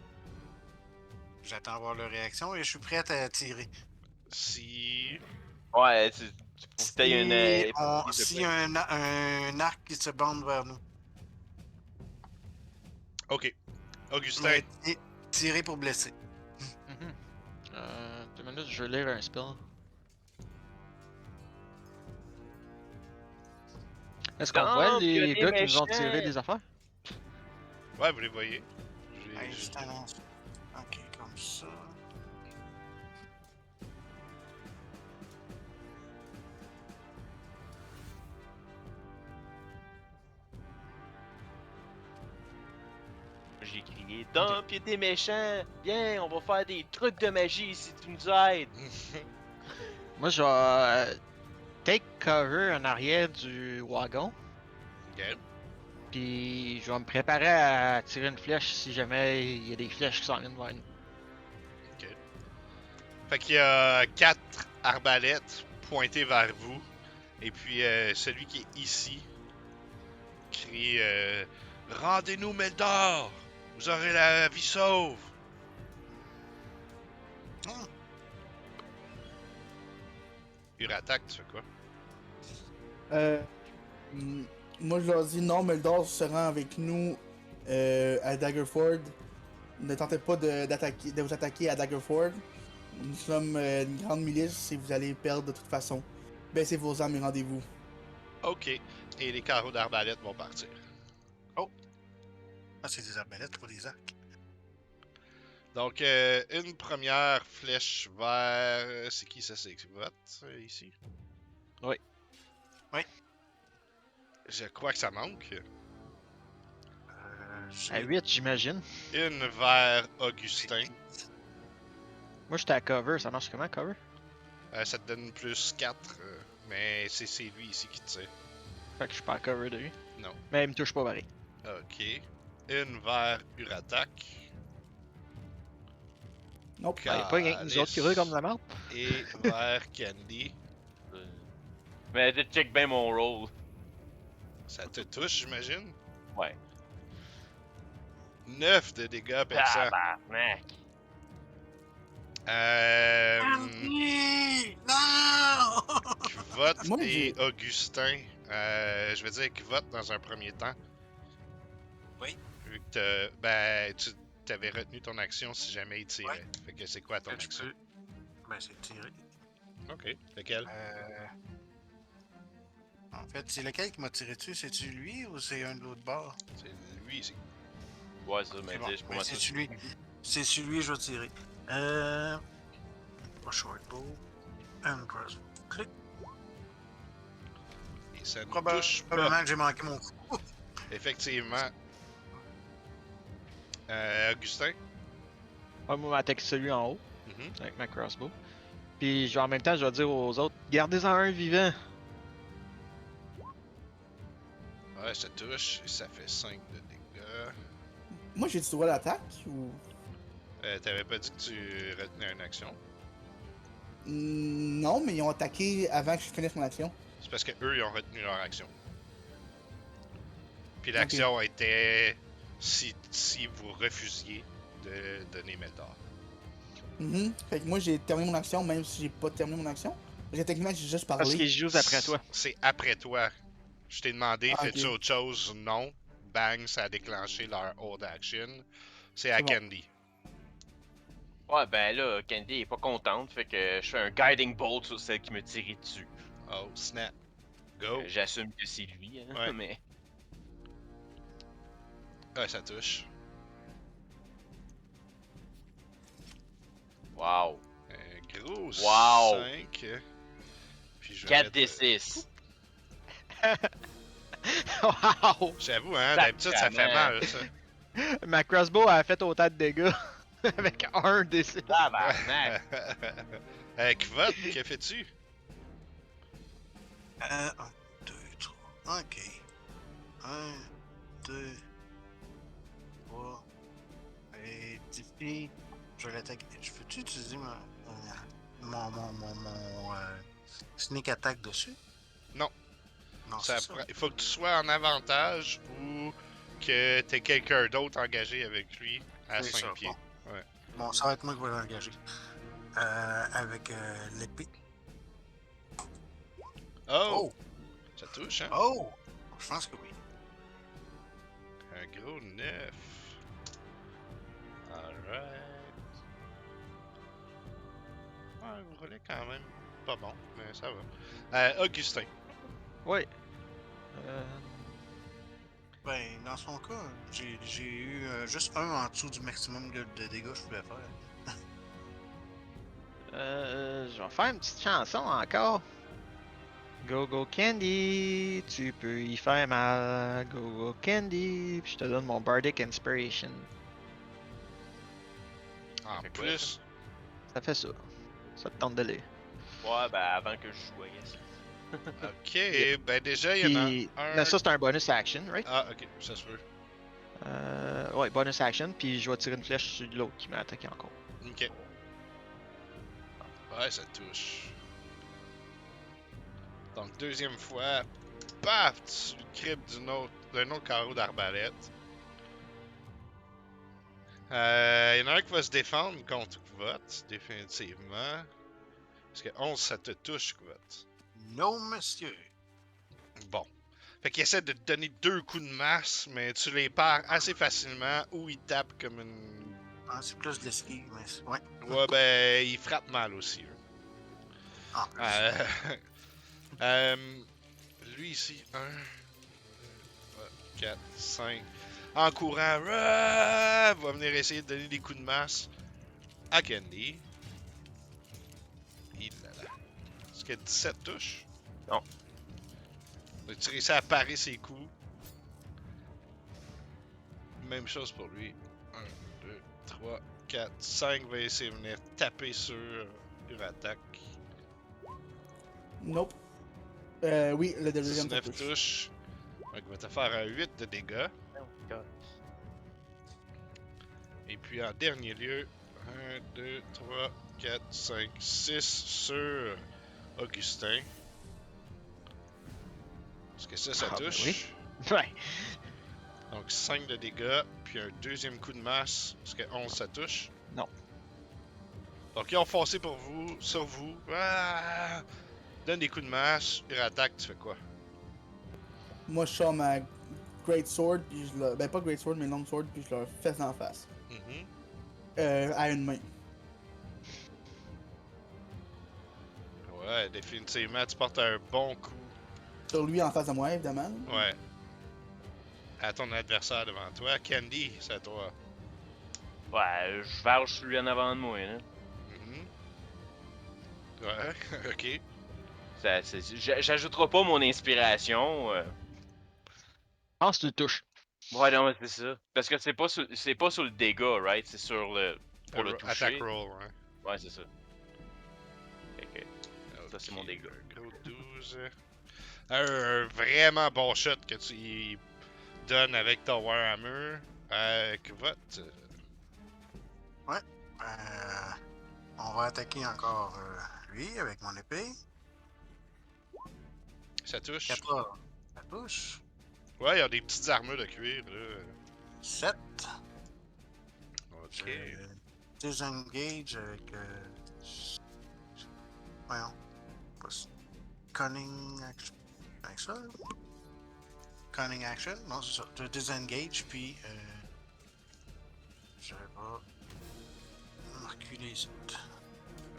J'attends voir leur réaction et je suis prêt à tirer. Si. Ouais, tu faut que t'aies une. S'il y a un arc qui se bande vers nous. Ok. Augustin, Mais tirer pour blesser. Deux minutes, je vais lire un spell. Est-ce qu'on Non, voit puis y a les des gars qui nous ont méchants. tiré des affaires? ouais, vous les voyez. Hey, juste un instant. Ok, comme ça. J'ai crié, Dump, y'a des méchants! Viens, on va faire des trucs de magie si tu nous aides! Moi, je vais take cover en arrière du wagon. Ok. Puis je vais me préparer à tirer une flèche si jamais il y a des flèches qui s'en viennent vers nous. Fait qu'il y a 4 arbalètes pointées vers vous. Et puis celui qui est ici crie rendez-nous Meldor! Vous aurez la vie sauve! Uratak, tu fais quoi? Moi, je leur dis non, Muldor se rend avec nous à Daggerford. Ne tentez pas de vous attaquer à Daggerford. Nous sommes une grande milice et vous allez perdre de toute façon. Baissez vos armes et rendez-vous. Ok. Et les carreaux d'arbalète vont partir. Ah, c'est des arbalètes, pas des arcs. Donc, une première flèche vers... C'est qui ça? C'est Vote, ici? Oui. Oui. Je crois que ça manque. À 8, j'imagine. Une vers Augustin. Moi, j'étais à cover. Ça marche comment, cover? Ça te donne plus 4, mais c'est lui ici qui tire. Fait que je suis pas à cover de lui. Non. Mais il me touche pas pareil. Ok. Une vers Uratak. Nope. Ben, pas rien que nous autres qui roulent comme la merde. Et vers Candy. Mais check bien mon roll. Ça te touche, j'imagine? Ouais. 9 de dégâts perçants. Tabarnak. Andy! Non! Kvot Moi, et j'ai- Augustin. Je vais dire Kvot dans un premier temps. Oui. Vu que tu t'avais retenu ton action si jamais il tirait. Ouais. Fait que c'est quoi ton Tu action? peux. Ben, c'est tiré. Ok. Lequel? En fait, c'est lequel qui m'a tiré dessus? C'est-tu lui ou c'est un de l'autre bord? C'est lui ici. Ouais, ça, mais C'est bon. dis, pour Ben, moi, c'est ça. celui. C'est celui que je vais tirer. Pas short bow. And crossbow. Clic. Et ça ne touche pas. Probablement que j'ai manqué mon coup. Effectivement. Augustin? Ouais, moi, m'attaque celui en haut Mhm. avec ma crossbow. Puis en même temps, je vais dire aux autres, gardez-en un vivant. Ouais, ça touche. Et ça fait 5 de dégâts. Moi, j'ai du droit d'attaque ou. T'avais pas dit que tu retenais une action? Non, mais ils ont attaqué avant que je finisse mon action. C'est parce que eux ils ont retenu leur action. Puis l'action était si vous refusiez de donner Meldor. Fait que moi, j'ai terminé mon action même si j'ai pas terminé mon action. Parce que techniquement, j'ai juste Parce parlé. qu'ils jouent après toi. C'est après toi. Je t'ai demandé, Ah, fais-tu ok. autre chose? Non. Bang, ça a déclenché leur hold action. C'est à C'est bon. Candy. Ouais, ben là, Candy est pas contente, fait que je fais un guiding bolt sur celle qui me tirait dessus. Oh, snap. Go. J'assume que c'est lui, hein, Ouais. mais. Ouais, ça touche. Wow. Un gros Wow. 5. Puis je vais 4 mettre, des 6. Wow! J'avoue, hein, d'habitude ça fait mal, ça. Ma crossbow a fait autant de dégâts avec un des 6. Tabarnak. Kvot, que fais-tu? 1, 2, 3. Ok. 1, 2, 3. Et d'ici, je vais l'attaquer. Je peux-tu utiliser mon sneak attack dessus? Non. Non, Ça c'est ça. il faut que tu sois en avantage ou que t'aies quelqu'un d'autre engagé avec lui à C'est 5 ça, pieds. bon. Ouais. Bon, ça va être moi qui vais l'engager. Avec l'épée. Oh! Oh! Ça touche, hein? Oh! Je pense que oui. Un gros 9. Alright. Ouais, vous roulez quand même pas bon, mais ça va. Augustin. Ouais. Ben, dans son cas, j'ai eu juste un en dessous du maximum de dégâts que je pouvais faire. Je vais faire une petite chanson encore. Go Go Candy, tu peux y faire mal. Go Go Candy, puis je te donne mon Bardic Inspiration. En fait quoi, plus, Ça fait ça. Ça te tente de lire. Ouais, ben avant que je joue, I guess. ok, ben déjà, il y en Puis, a un. là, ça c'est un bonus action, right? Ah, ok, ça se peut. Ouais, bonus action, puis je vais tirer une flèche sur l'autre qui m'a attaqué encore. Ok. Ouais, ça touche. Donc, deuxième fois, paf, tu cribles d'un autre carreau d'arbalète. Il y en a un qui va se défendre contre Kvot, définitivement. Est-ce que 11 ça te touche, Kvot? Non, monsieur. Bon. Fait qu'il essaie de te donner 2 coups de masse, mais tu les perds assez facilement ou il tape comme une. Ah, c'est plus de l'esquive, mais ouais. Ouais, ben, il frappe mal aussi. En plus. Lui ici, 1, 4, 5. En courant, va venir essayer de donner des coups de masse à Candy. Il là là. Est-ce que 17 touche? Non. Tu réussis à parer ses coups. Même chose pour lui. 1, 2, 3, 4, 5 va essayer de venir taper sur Uratak. Nope. Oui, le deuxième 19 touche. touche. Donc, il va te faire un 8 de dégâts. Et puis en dernier lieu, 1, 2, 3, 4, 5, 6 sur Augustin. Est-ce que ça Ah, ben touche? oui. Ouais. Donc 5 de dégâts, puis un deuxième coup de masse. Est-ce que 11 ça touche? Non. Donc ils ont foncé pour vous, sur vous. Ah! Donne des coups de masse, Uratak, tu fais quoi? Moi, je sors ma Great Sword, puis je le. Ben, pas Great Sword, mais Long Sword, puis je leur fesse en face. Mhm. À une main. Ouais, définitivement, tu portes un bon coup. Sur lui en face de moi, évidemment. Ouais. À ton adversaire devant toi. Candy, c'est à toi. Ouais, je varge celui en avant de moi, là. Mhm. Ouais, ok. J'ajouterai pas mon inspiration. Je pense que tu le touches. Ouais, non, mais c'est ça. Parce que c'est pas sur le dégât, right? C'est sur le. Pour le toucher. Attack roll, ouais. Ouais, c'est ça. Fait que. Ça, c'est mon dégât. Un gros 12. Un vraiment bon shot que tu donnes avec ton Warhammer. Kvot. On va attaquer encore lui avec mon épée. Ça touche. 14. Ça touche. Ouais, il y a des petites armures de cuir, là. 7. Ok. Disengage avec. Voyons. Pas Cunning action. Avec ça. Cunning action. Non, c'est ça. Je disengage, puis. Je vais pas. Reculer ici.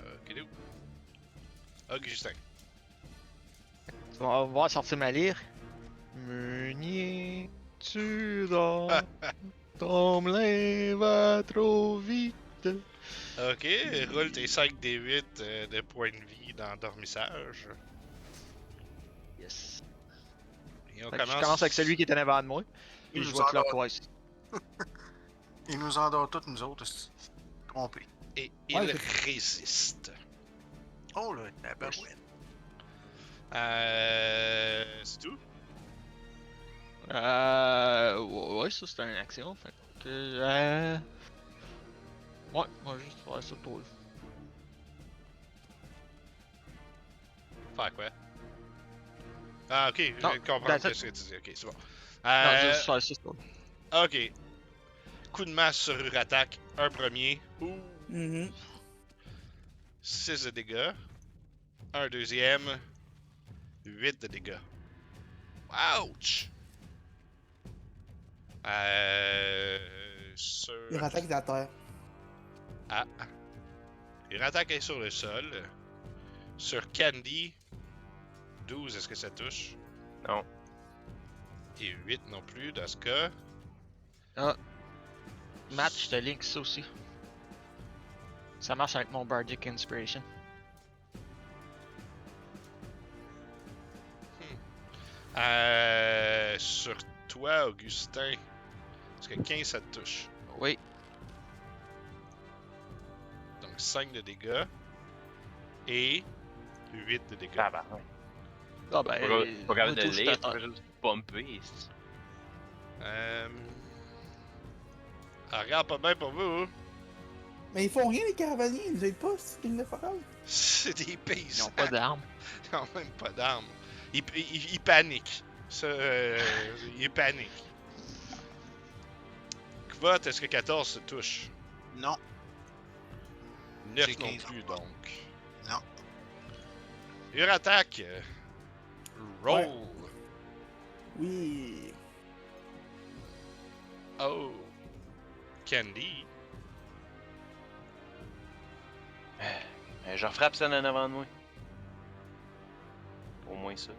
Ok, d'où? Augustin. On va voir sortir ma lyre. Meunier, tu dors. Tomlin va trop vite. Ok, roule tes 5 D8 de points de vie dans Dormissage. Yes. Et on Fait que je commence avec celui qui est en avant de moi. Il Et je nous vois endort. clockwise. Il nous endort toutes, nous autres. Trompés. Et il Ouais, résiste. Oh là, tabarouette. C'est tout? Ouais, ça c'est une action. Fait que. Ouais, on va juste faire ça pour lui. Faire quoi? Ah, ok, je Non, viens de comprendre that's it. ce que tu dis. Ok, c'est bon. Non, juste faire ça pour lui. Ok. Coup de masse sur Uratak, un premier. Ouh, Mhm. 6 de dégâts. Un deuxième. 8 de dégâts. Ouch! Sur... Il rattaque à terre. Ah. Uratak est sur le sol. Sur Candy, 12, est-ce que ça touche? Non. Et 8 non plus, dans ce cas. Matt, je te link ça aussi. Ça marche avec mon Bardic Inspiration. Sur toi, Augustin, est-ce que 15 ça te touche? Oui. Donc 5 de dégâts. Et 8 de dégâts. Ah, bah, ouais. Ah ben. Pas capable de touche lire, ta pas juste bumper. Regarde pas bien pour vous. Mais ils font rien, les caravaniers. Ils nous aident pas, c'est une de farage. C'est des Ils paysans. ont pas d'armes. Ils ont même pas d'armes. Ils paniquent. Ça, ils paniquent. Kvot, est-ce que 14 se touche? Non. 9 J'ai non 15 plus, encore. donc. Non. Uratak. Roll. Oui. Oh. Candy. Je frappe ça en avant de moi. Au moins ça.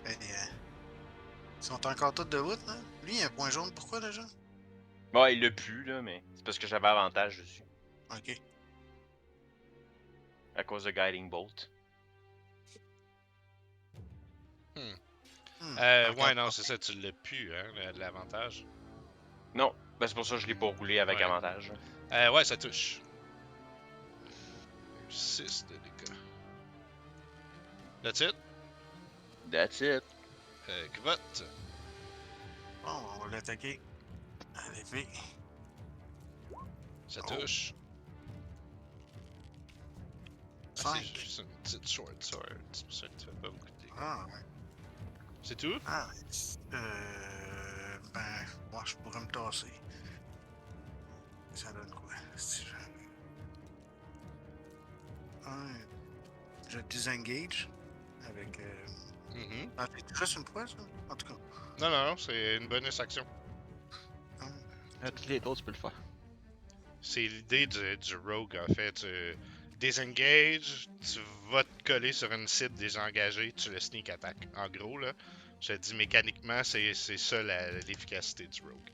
Et, ils sont encore tous debout, là? Lui, il a un point jaune, pourquoi déjà? Bon, il l'a pu, là, mais c'est parce que j'avais avantage dessus. Ok. À cause de Guiding Bolt. Ouais, Regarde non, pas. c'est ça, tu l'as pu, hein, l'avantage. Non, ben c'est pour ça que je l'ai pas roulé avec Ouais. avantage. Ouais, ça touche. 6 de dégâts. That's it. That's it. Kvot. Bon, on va l'attaquer. À l'épée. Ça Oh. touche. Ah, c'est 5. juste une petite short sword. C'est pour ça que tu fais pas beaucoup de dégâts. Ah, ouais. C'est tout? Ah, ben, moi, je pourrais me tasser. Ça donne quoi? Si je disengage avec. Mhm. Ah, c'est juste une fois, ça? En tout cas. Non, non, non, c'est une bonus action. Toutes les autres, tu peux le faire. C'est l'idée du rogue, en fait. Tu désengages, tu vas te coller sur une cible désengagée, tu le sneak attack. En gros, là, je te dis mécaniquement, c'est ça l'efficacité du rogue.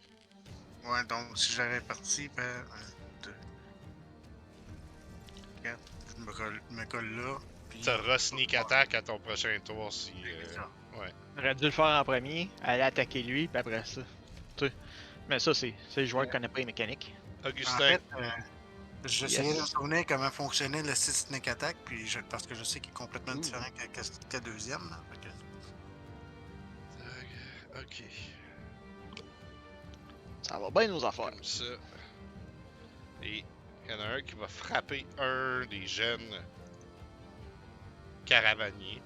Ouais, donc si j'avais parti par 1, 2, 4, je me colle là. Puis Tu auras sneak attack à ton prochain tour si. C'est ça. Ouais. J'aurais dû le faire en premier, aller attaquer lui, puis après ça. Tu sais. Mais ça, c'est le joueur qui connaît pas les mécaniques. En Augustin. fait, j'essayais de Yes. me souvenir comment fonctionnait le 6 Sneak Attack, puis parce que je sais qu'il est complètement différent que le deuxième. Là, fait que- Ok. Ça va bien nos affaires. Comme ça. Et il y en a un qui va frapper un des jeunes caravaniers.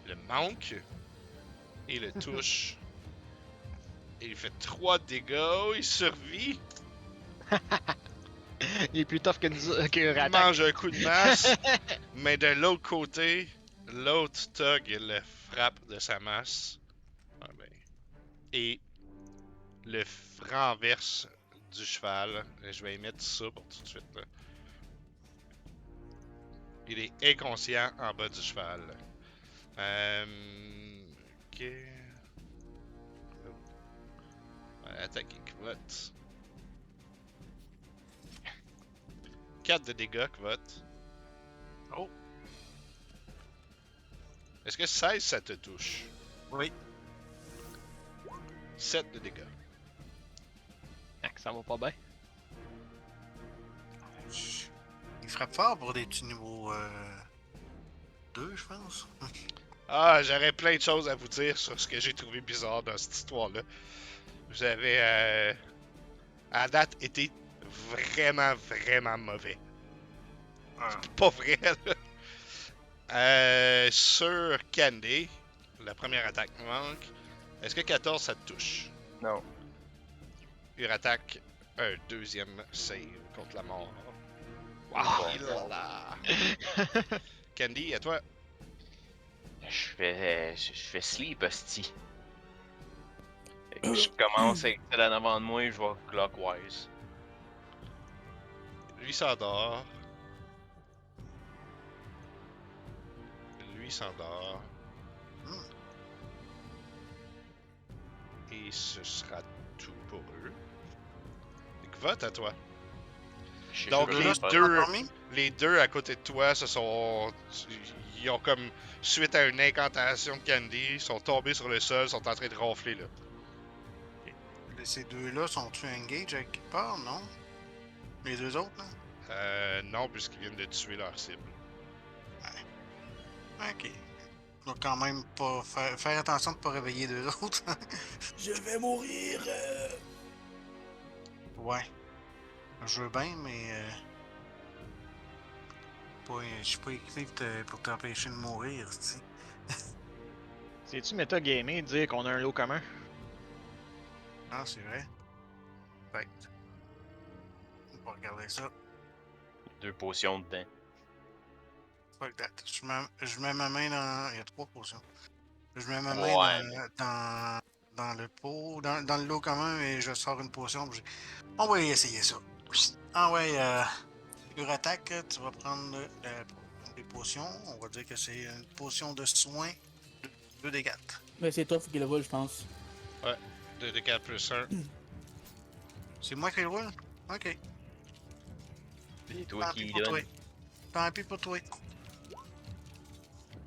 Le manque. Et le touche. Et il fait 3 dégâts. Oh, il survit. Il est plus tough que nous que Il Ratak. mange un coup de masse. Mais de l'autre côté, l'autre Tug le frappe de sa masse. Ah ben. Et le renverse du cheval. Je vais y mettre ça pour tout de suite. Là. Il est inconscient en bas du cheval. Ok. Attaquer Kvot. 4 de dégâts, Kvot. Oh. Est-ce que 16 ça te touche? Oui. 7 de dégâts. Ah, que ça va pas bien. Il frappe fort pour des petits niveaux 2, je pense. Ah, j'aurais plein de choses à vous dire sur ce que j'ai trouvé bizarre dans cette histoire-là. Vous avez, à date, été vraiment, vraiment mauvais. Ah. Pas vrai, là. Sur Candy, la première attaque manque. Est-ce que 14 ça te touche? Non. Uratak, un deuxième save contre la mort. Wow. Il là. Candy, à toi. Je fais sleep, hostie. Fait que je commence avec celle en avant de moi et je vais clockwise. Lui s'endort. Lui s'endort. Hmm. Et ce sera tout pour eux. Vote à toi. Je sais Donc, que les je vais deux- Endormi? Les deux à côté de toi se sont. Ils ont comme. Suite à une incantation de Candy, ils sont tombés sur le sol, sont en train de ronfler là. Ces deux-là sont-tu engage avec quelque part, non? Les deux autres, là? Non, puisqu'ils viennent de tuer leur cible. Ok. Je dois quand même pas faire attention de pas réveiller deux autres. Je vais mourir. Ouais. Je veux bien, mais. Je suis pas équipé pour t'empêcher de mourir, tu sais. C'est-tu méta-gamé de dire qu'on a un lot commun? Ah, c'est vrai. Peut-être. On va regarder ça. 2 potions dedans. Fuck that. Je mets ma main dans. Il y a 3 potions. Je mets ma main Ouais. dans le pot, dans le lot commun et je sors une potion. On va essayer ça. Ah ouais, Uratak, tu vas prendre des potions. On va dire que c'est une potion de soin 2 des 4. Mais c'est toi qui le roule, je pense. 2 de 4 plus 1. C'est moi qui le roule? Ok. C'est toi Tant qui pis pour toi. donne. Tant pis pour toi.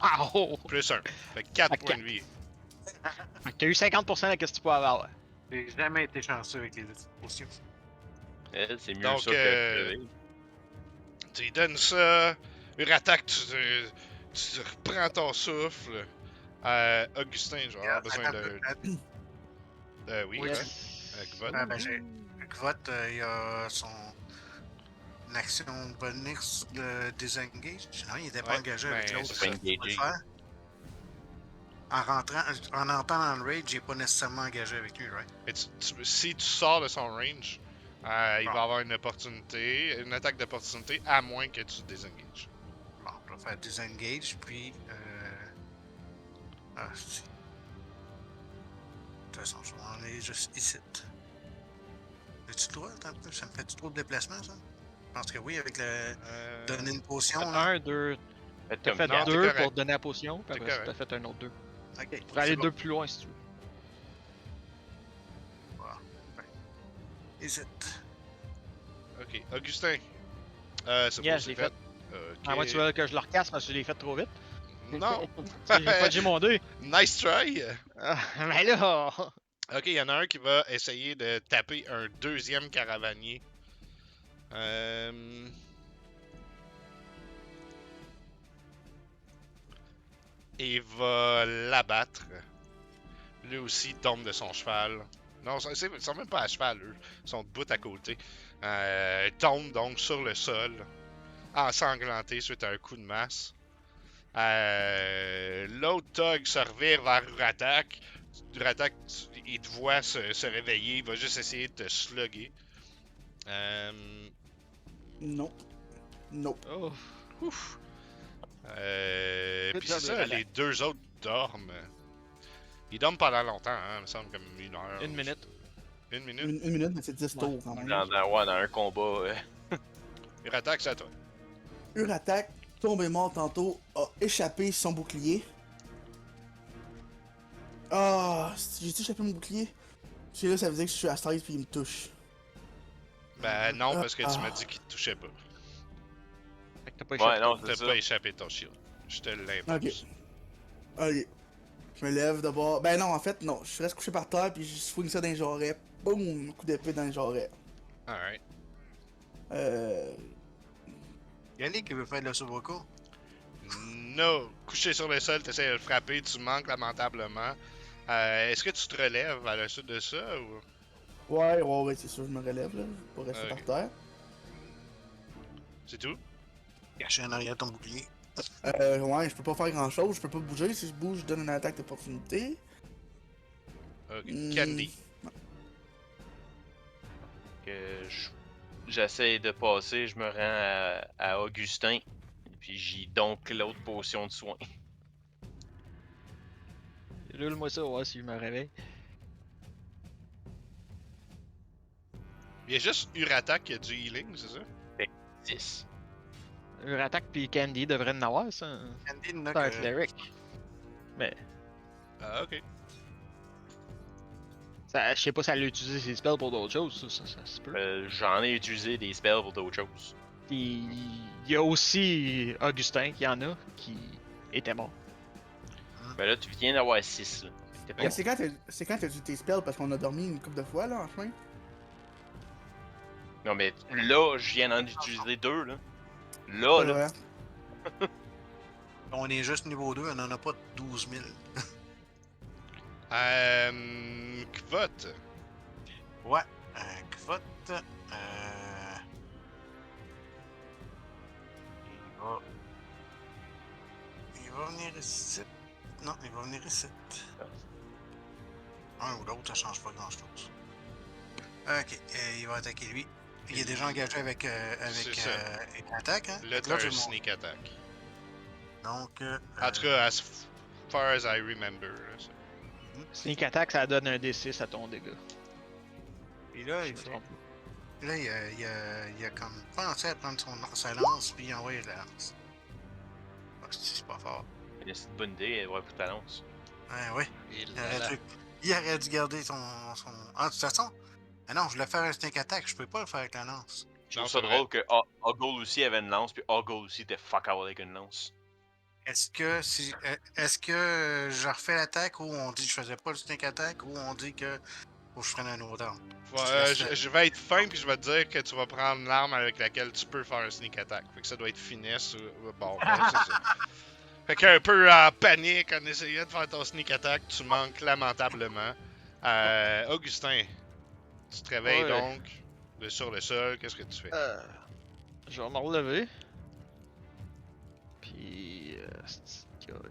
Ah oh! Plus 1. Fait 4 Fait points de vie. Fait que t'as eu 50% de ce que tu peux avoir. Là. J'ai jamais été chanceux avec les potions. Elle, c'est mieux Donc, ça que de Tu lui donnes ça. Uratak, tu reprends ton souffle. Augustin, je vais avoir besoin de. Oui, Oui, ouais. Yes. Gvot. Kvot, il a son action bonus de disengage. Non, il était pas Ouais, engagé avec ben, l'autre. c'est ça. Il va le faire. En entrant dans le raid, j'ai pas nécessairement engagé avec lui, right? Mais si tu sors de son range, il Bon. va avoir une opportunité, une attaque d'opportunité, à moins que tu désengages. Bon, je vais faire disengage, puis. Ah, si. De toute façon, je vais en aller juste ici. Fais-tu toi? Attends un peu, ça me fait-tu trop de déplacement, ça? Je pense que oui, avec le. Donner une potion, là. 1, 2. Faites T'as comme fait Non, t'es 2 correct. pour te donner la potion, puis T'es après ça, correct. t'as fait un autre 2. Ok. Pour aller c'est bon. 2 plus loin si tu veux. Ici. Ok, Augustin. C'est Yeah, bon, je c'est l'ai fait. fait. À moins que tu veux que je le recasse parce que je l'ai fait trop vite. Non! J'ai pas dit mon 2. Nice try! Mais là! Ok, il y en a un qui va essayer de taper un deuxième caravanier. Et il va l'abattre. Lui aussi tombe de son cheval. Non, ils sont même pas à cheval, eux. Ils sont debout à côté. Tombe donc sur le sol, ensanglanté suite à un coup de masse. L'autre Tog se revire vers Uratak. Uratak, il te voit se réveiller. Il va juste essayer de te slugger. Non. Nope. Oh. Ouf. Good Puis job, c'est ça, Uratak. les deux autres dorment. Ils dorment pendant longtemps, hein, il me semble comme 1 heure. 1 minute. 1 minute? Une minute, mais c'est 10 tours quand même. dans un combat. Uratak, c'est à toi. Uratak, tombé mort tantôt, a échappé son bouclier. Ah, j'ai-tu échappé mon bouclier? Parce que là, ça veut dire que je suis à 16 puis il me touche. Ben non, parce que tu m'as dit qu'il te touchait pas. Fait que t'as pas Ouais, échappé. non, T'as c'est pas ça. échappé ton shield. Je te l'impose. Ok. Je me lève d'abord. Ben non, en fait, non. Je reste couché par terre puis je swing ça dans les jarrets. Boum! Coup d'épée dans les jarrets. Alright. Yannick qui veut faire de la Soboko. No, couché sur le sol, t'essaies de le frapper, tu manques lamentablement. Est-ce que tu te relèves à la suite de ça ou Ouais, c'est sûr, je me relève là. Je vais pas rester Ok. par terre. c'est tout? Caché en arrière de ton bouclier. Ouais, je peux pas faire grand chose. Je peux pas bouger. Si je bouge, je donne une attaque d'opportunité. Ok. Hmm. Candy. J'essaie de passer, je me rends à Augustin. Puis j'y donc l'autre potion de soin. Roule-moi ça, ouais, si je me réveille. Il y a juste Uratak qui a du healing, c'est ça? 10. Uratak pis Candy devraient en avoir, ça. Candy, C'est un cleric. Ah, ok. Ça, je sais pas si elle a utilisé ses spells pour d'autres choses, ça se peut. J'en ai utilisé des spells pour d'autres choses. Puis il y a aussi Augustin qui en a, qui était mort. Mais là, tu viens d'avoir 6. Là. T'es pas- Mais c'est quand t'as dit tes spells parce qu'on a dormi une couple de fois là en chemin? Non, mais là, je viens d'en utiliser 2. Là, là, là. Ouais. On est juste niveau 2, on en a pas 12 000. Kvot. Ouais, Kvot, il va venir ici. Non, il va venir ici. Un ou l'autre, ça change pas grand chose. Ok, il va attaquer lui. Il est déjà engagé avec C'est ça. une attaque, hein? Là, Fait que t'as j'ai un mon- sneak attack. Donc, En tout cas, as far as I remember. Là, ça. Sneak attack, ça donne un D6 à ton dégât. puis là, Je il me fait. trompe. Là, il a comme pensé à prendre sa lance, puis il a envoyé la lance. Ah, c'est pas fort. C'est une bonne idée, ouais, pour ta lance. Ouais. Et Il là, là. aurait dû garder son. Ah, de toute façon. Ah non, je voulais faire un sneak attack, je peux pas le faire avec la lance. Je Non, trouve ça c'est vrai. drôle que Hoggle aussi avait une lance, puis Hoggle aussi était fuck out avec une lance. Est-ce que je refais l'attaque ou on dit que je faisais pas le sneak attack ou on dit que faut que je prenne un autre arme? Je vais être fin puis je vais te dire que tu vas prendre l'arme avec laquelle tu peux faire un sneak attack. Fait que ça doit être finesse. Bon, ben, c'est ça. Fait qu'un peu en panique en essayant de faire ton sneak attack, tu manques lamentablement. Augustin, tu te réveilles Ouais. donc sur le sol, qu'est-ce que tu fais? Je vais me relever. Puis.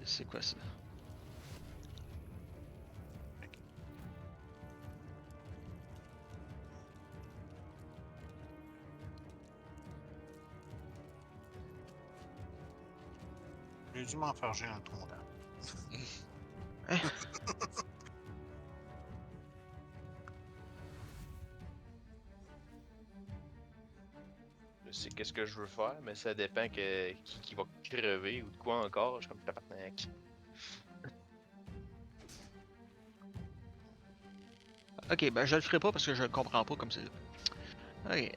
C'est quoi ça? J'ai dû m'enfarger un tronc là. Je sais qu'est-ce que je veux faire, mais ça dépend qui va crever ou de quoi encore. Je suis comme tabarnak. Ok, ben je le ferai pas parce que je le comprends pas comme c'est là. Ok,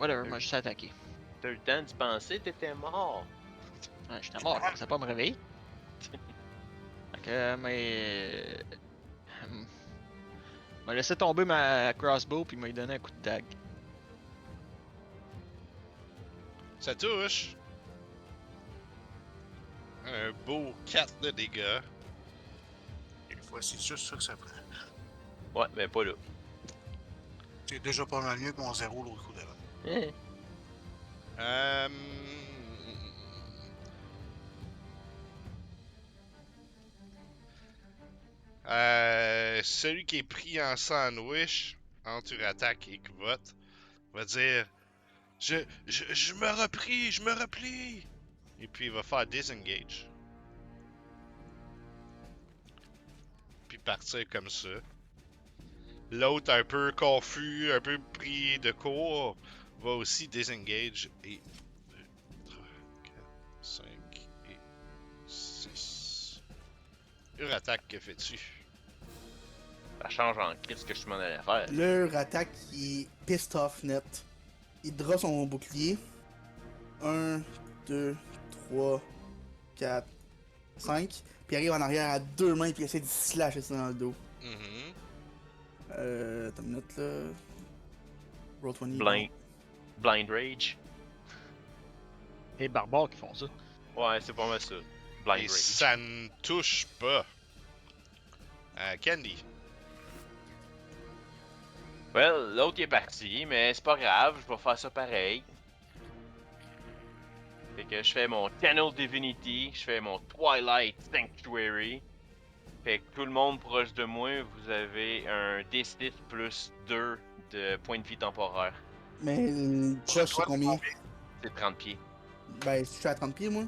Whatever, moi je suis attaqué. T'as eu le temps d'y penser, t'étais mort. Ouais, j'étais mort, je pensais pas me réveiller. Fait que, mais. M'a laissé tomber ma crossbow puis m'a donné un coup de dague. Ça touche. Un beau 4 de dégâts. Des fois, c'est juste ça que ça prend. Ouais, mais pas là. C'est déjà pas mal mieux que mon 0 l'autre coup d'avant. Hein? Euh... Celui qui est pris en sandwich entre attaque et vote va dire je me replie. Et puis il va faire disengage. Puis partir comme ça. L'autre un peu confus, un peu pris de court, va aussi disengage et 2, 3, 4, 5 et 6. Une attaque que fais-tu? Ça change en crise ce que je m'en allais faire. Leur attaque, il est pissed off net. Il draw son bouclier. 1, 2, 3, 4, 5. Puis il arrive en arrière à deux mains puis il essaie de slasher ça dans le dos. Mhm. T'as une minute là. Roll 20. Blind Rage. Les barbares qui font ça. Ouais, c'est pas mal ça. Blind Et Rage. ça ne touche pas. Candy. Well, l'autre il est parti, mais c'est pas grave, je vais faire ça pareil. Fait que je fais mon Channel Divinity, je fais mon Twilight Sanctuary. Fait que tout le monde proche de moi, vous avez un D6 plus 2 de points de vie temporaire. Mais proche, c'est combien? C'est 30 pieds. Ben, je suis à 30 pieds, moi.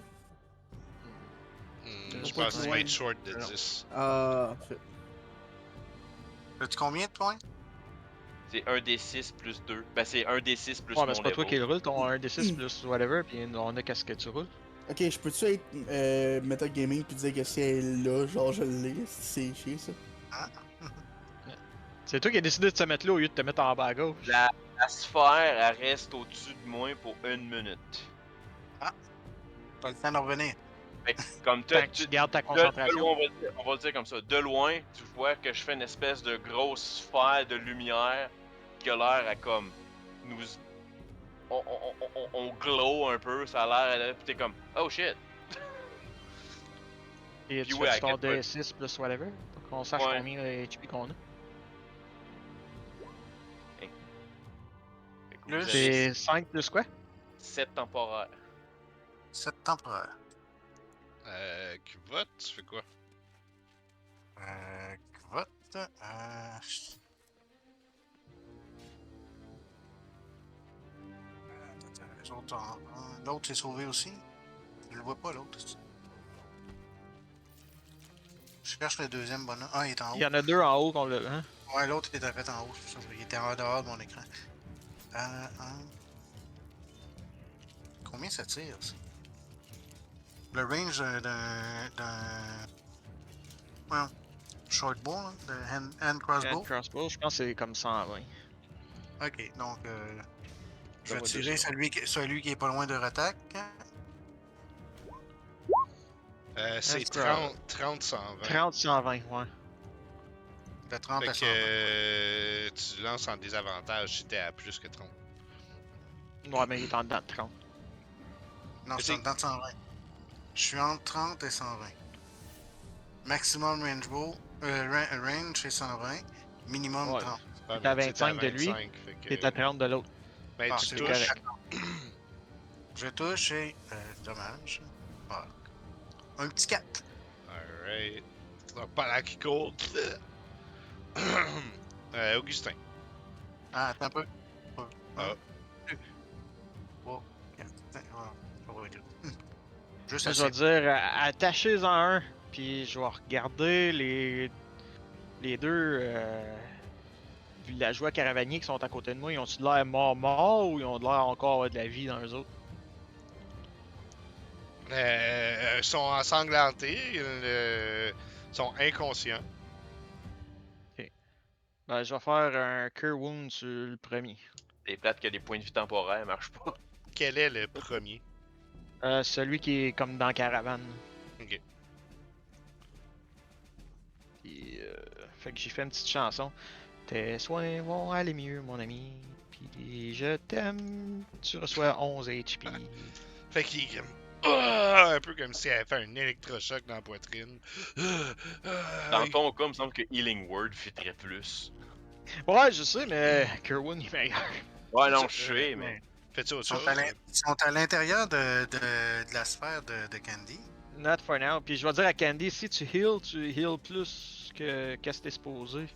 Je pas pense que tu loin. vas être short de Non. 10. Ah, fait. As-tu combien de points? C'est 1 D6 plus 2. Ben c'est 1 D6 plus Ouais, mon mais c'est pas toi qui level. le roule, ton 1d6 plus whatever, puis on a qu'est-ce que tu roules. Ok, je peux-tu être metagaming puis dire que si elle est là, genre je l'ai, c'est chier ça. C'est toi qui as décidé de te mettre là au lieu de te mettre en bas à gauche. La sphère, elle reste au-dessus de moi pour 1 minute. T'as le temps de revenir. Fait que, comme Tant que tu gardes ta concentration. loin, on va le dire comme ça. De loin, tu vois que je fais une espèce de grosse sphère de lumière qui a l'air à comme nous. On glow un peu, ça a l'air. Pis t'es comme, oh shit! Et tu ouais, fais ton à quel D6 plus whatever, pour qu'on sache Ouais. combien de HP qu'on a. Fait que Plus- vous avez C'est 5 plus quoi? 7 temporaires. 7 temporaires. Kvot, tu fais quoi? Kvot. Les autres l'autre s'est sauvé aussi. Je le vois pas, l'autre. Je cherche le deuxième bonhomme. Ah, il est en haut. Il y en a deux en haut qu'on l'a. Hein? Ouais, l'autre il était en fait en haut. C'est pour ça. Il était en dehors de mon écran. Combien ça tire, ça? Le range d'un. Ouais, shortbow, hein, de hand crossbow. Hand crossbow, je pense que c'est comme 120. Ok, donc je vais Donne-moi tirer 2 secondes. celui qui est pas loin de Ratak. C'est cross- 30, 120. 30, 120, ouais. De 30 Fait à que 120. tu lances en désavantage si t'es à plus que 30. Ouais, mais il est en dedans de 30. Non, Mais c'est en dedans de 120. Je suis entre 30 et 120. Maximum range bow, range c'est 120. Minimum Ouais. 30. Ouais, T'es à mais tu sais, 25 de lui, 25, fait que- T'es à 30 de l'autre. Ben, Ah, tu c'est touches. correct. Je touche et. Dommage. Ah. Un petit 4. Alright. Donc, pas là qui court. Augustin. Ah, attends un peu. Ah. 2, 3, 4, 5. Ah, ouais, juste Je vais assez. dire, attachez-en un, puis je vais regarder les deux villageois caravaniers qui sont à côté de moi. Ils ont-ils de l'air morts ou ils ont de l'air encore avoir de la vie dans eux autres? Ils sont ensanglantés. Sont inconscients. Ben, je vais faire un Cure Wound sur le premier. C'est plate que des points de vie temporaires marchent pas. Quel est le premier? Celui qui est comme dans la caravane. Ok. Puis, fait que j'ai fait une petite chanson. Tes soins vont aller mieux, mon ami. Puis je t'aime. Tu reçois 11 HP. Fait qu'il est comme. Ah, un peu comme si elle avait fait un électrochoc dans la poitrine. Dans ton cas, il me semble que Healing Word fitterait plus. Ouais, je sais, mais Cure Wound est meilleur. Ouais, non, je sais, mais. Fais-tu autre Ils sont chose? ils sont à l'intérieur de la sphère de Candy. Not for now. Puis je vais dire à Candy, si tu heals plus que qu'est-ce que t'es supposé.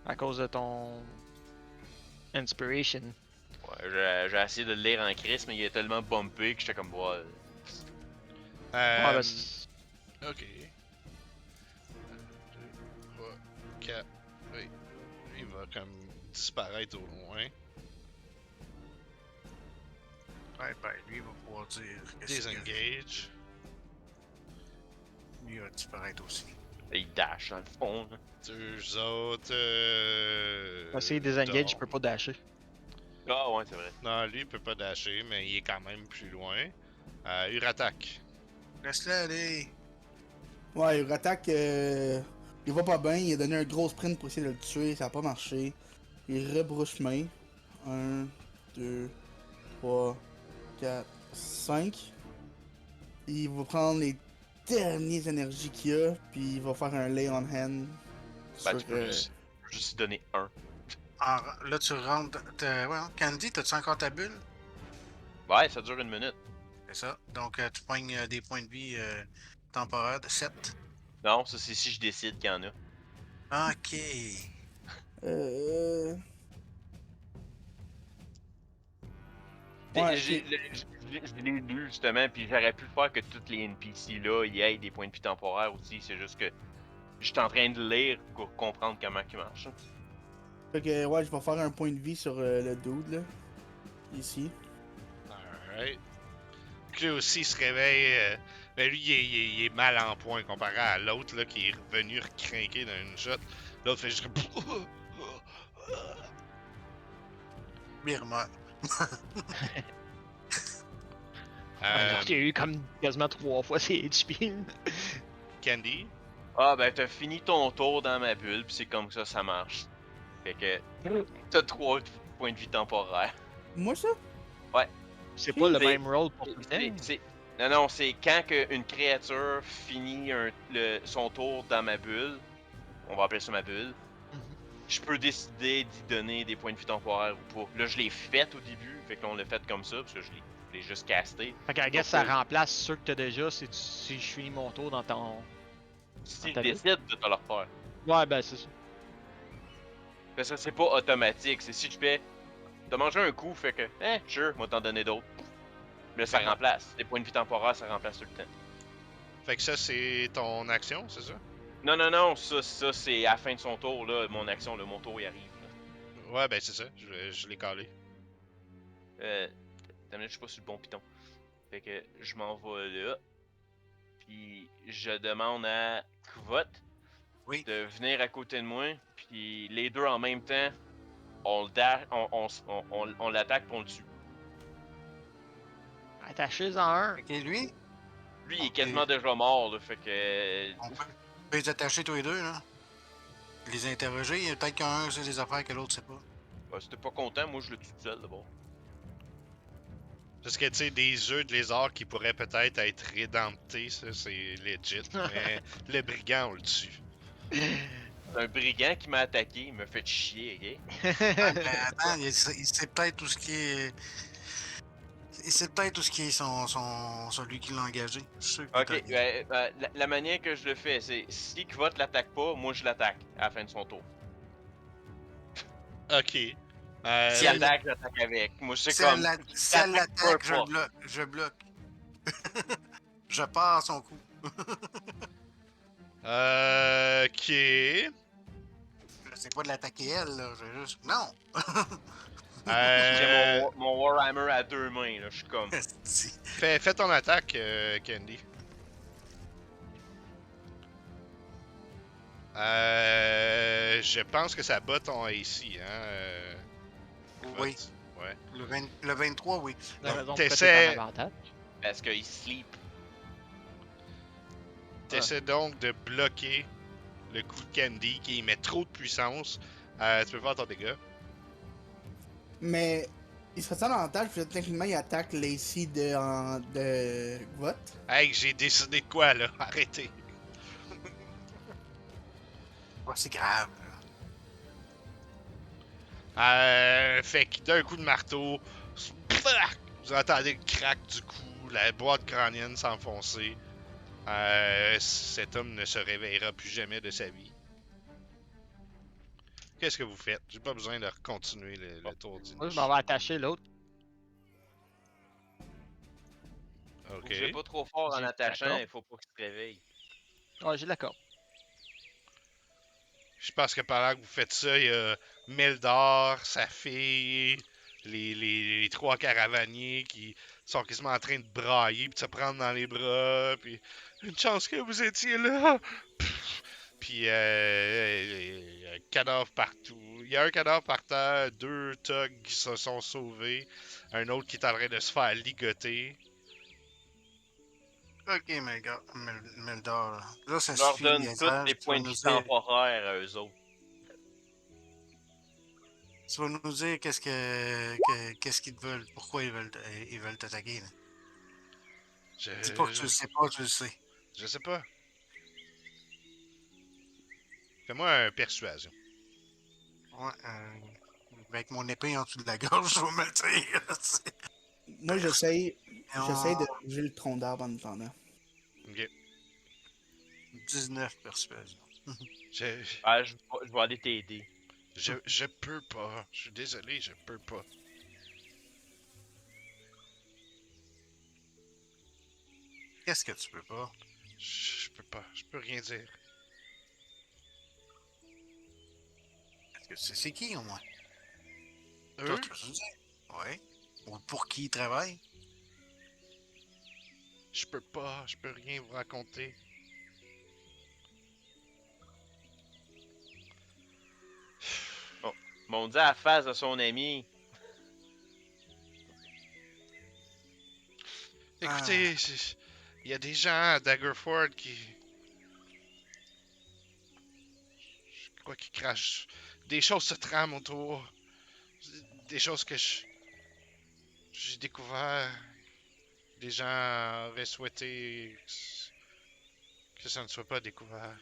À cause de ton Inspiration. Ouais, j'ai essayé de le lire en crise, mais il est tellement bumpé que j'étais comme, ouais. Ouais, ben, c'est- Ok. 1, 2, 3, 4. Oui. Il va comme disparaître au loin. Ouais, ben, lui, il va pouvoir dire. qu'est-ce qu'il Disengage. Lui, il va disparaître aussi. Il dash dans le fond. Là. Deux autres. Essayer de désengage, dont- je peux pas dasher. Ah, ouais, c'est vrai. Non, lui, il peut pas dasher, mais il est quand même plus loin. Uratak. Laisse-le aller. Ouais, Uratak, il va pas bien. Il a donné un gros sprint pour essayer de le tuer. Ça a pas marché. Il rebrouche chemin. 1, 2, 3, 4, 5. Il va prendre les dernières énergies qu'il a. Puis il va faire un lay on hand. Ben, sur, tu peux juste y donner un. Là, tu rentres. Ouais, Candy, t'as-tu encore ta bulle? Ouais, ça dure 1 minute. C'est ça. Donc, tu pognes des points de vie temporaires de 7. Non, ça c'est si je décide qu'il y en a. Ok. Ouais, Je l'ai lu justement, puis j'aurais pu faire que tous les NPC là, y aient des points de vie temporaires aussi. C'est juste que je suis en train de lire pour comprendre comment il marche. Fait que, ouais, je vais faire un point de vie sur le dude, là. Ici. Alright. Lui aussi il se réveille. Ben lui, il est mal en point comparé à l'autre là qui est revenu recrinquer dans une shot. L'autre fait juste. Il remeurt. Alors qu'il y a eu comme quasiment 3 fois ses HP. Candy. Ah ben t'as fini ton tour dans ma bulle, puis c'est comme ça marche. Fait que t'as 3 points de vie temporaires. Moi, ça? C'est pas le C'est- même rôle pour tout le temps. Non, c'est quand une créature finit son tour dans ma bulle, on va appeler ça ma bulle, je peux décider d'y donner des points de vie temporaires ou pas. Là, je l'ai fait au début, fait qu'on l'a fait comme ça, parce que je l'ai l'ai juste casté. Fait qu'à guess, ça remplace ceux que t'as déjà si je finis mon tour dans ton. S'ils ta liste. décident de te le refaire. Ouais, ben c'est ça. Parce que c'est pas automatique, c'est si tu fais. T'as mangé un coup, fait que, sure, moi t'en donner d'autres. Là, ça remplace. Les points de vie temporaires, ça remplace tout le temps. Fait que ça, c'est ton action, c'est ça? Non, non, non, ça c'est à la fin de son tour, là, mon action, mon tour, il arrive. Là. Ouais, ben c'est ça, je l'ai calé. T'as je suis pas sur le bon piton. Fait que je m'en vais là. Puis je demande à Kvot Oui. de venir à côté de moi. Puis les deux en même temps, on le dash, on l'attaque pour on le tue. Attachez-en un. Ok, lui, Lui, il est Ok. quasiment déjà mort, là, fait que. on peut les attacher tous les deux, là. Les interroger, peut-être qu'un sait des affaires que l'autre sait pas. Bah, si t'es pas content, moi je le tue tout seul d'abord. Parce que, tu sais, des œufs de lézard qui pourraient peut-être être rédemptés, ça, c'est legit. Mais le brigand, on le tue. C'est un brigand qui m'a attaqué, il m'a fait chier, ok? Ah, mais attends, il sait peut-être tout ce qui est. Il sait peut-être tout ce qui est celui qui l'a engagé. Je suis sûr qu'il Ok, est engagé. la manière que je le fais, c'est si Kvot l'attaque pas, moi je l'attaque à la fin de son tour. Ok. Si Si elle attaque, j'attaque avec. Moi c'est Si comme. si elle l'attaque, peu importe. je bloque. Je pars à son coup. Ok. C'est pas de l'attaquer elle, là. Je juste. Non! Euh, J'ai mon Warhammer à deux mains, là. Je suis comme. Esti. fais ton attaque, Candy. Je pense que ça bat ton AC, hein? Oui. Ouais. Le 23, oui. La raison pour t'essaies- laquelle t'es en avantage. Parce qu'il sleep. T'essaies donc de bloquer le coup de Candy qui met trop de puissance. Tu peux faire ton dégât. Mais il serait ça l'avantage, puis techniquement il attaque Lacey de vote. Hey, j'ai décidé de quoi là? Arrêtez. Ouais, c'est grave. Fait que d'un coup de marteau, vous entendez le crack du cou, la boîte crânienne s'enfoncer. Cet homme ne se réveillera plus jamais de sa vie. Qu'est-ce que vous faites? J'ai pas besoin de continuer le tour d'initiative. Moi, je m'en vais attacher l'autre. Faut Ok. que je vais pas trop fort en J'ai attachant, d'accord. il faut pas qu'il se réveille. Ouais, j'ai l'accord. Je pense que pendant que vous faites ça, il y a Meldar, sa fille, les trois caravaniers qui sont quasiment en train de brailler puis de se prendre dans les bras. Puis une chance que vous étiez là. Puis il y a un cadavre partout. Il y a un cadavre par terre, deux thugs qui se sont sauvés, un autre qui est en train de se faire ligoter. Ok, Meldor. Là, ça Je leur suffit. donne niaisage. tous les Tu points vas de nous vie dire- temporaires à eux autres. Tu vas nous dire qu'est-ce qu'ils veulent, pourquoi ils veulent t'attaquer. Là. Dis pas que tu le sais pas, tu le sais. Je sais pas. Fais-moi un persuasion. Ouais, avec mon épée en dessous de la gorge, je vais me le dire. Moi j'essaye On- de bouger le tronc d'arbre en attendant. Ok. 19 persuasion. Je, Ah, je vais aller t'aider. je peux pas. Je suis désolé, je peux pas. Qu'est-ce que tu peux pas? Je peux pas. Je peux rien dire. Est-ce que tu sais c'est qui au moins? Eux? Toi, tu peux dire? Ouais. Ou pour qui ils travaillent? Je peux pas. Je peux rien vous raconter. Mais on dit à la face de son ami. Écoutez, il y a des gens à Daggerford qui... Je crois qu'ils crachent. Des choses se trament autour. Des choses que j'ai découvert. Des gens auraient souhaité que ça ne soit pas découvert.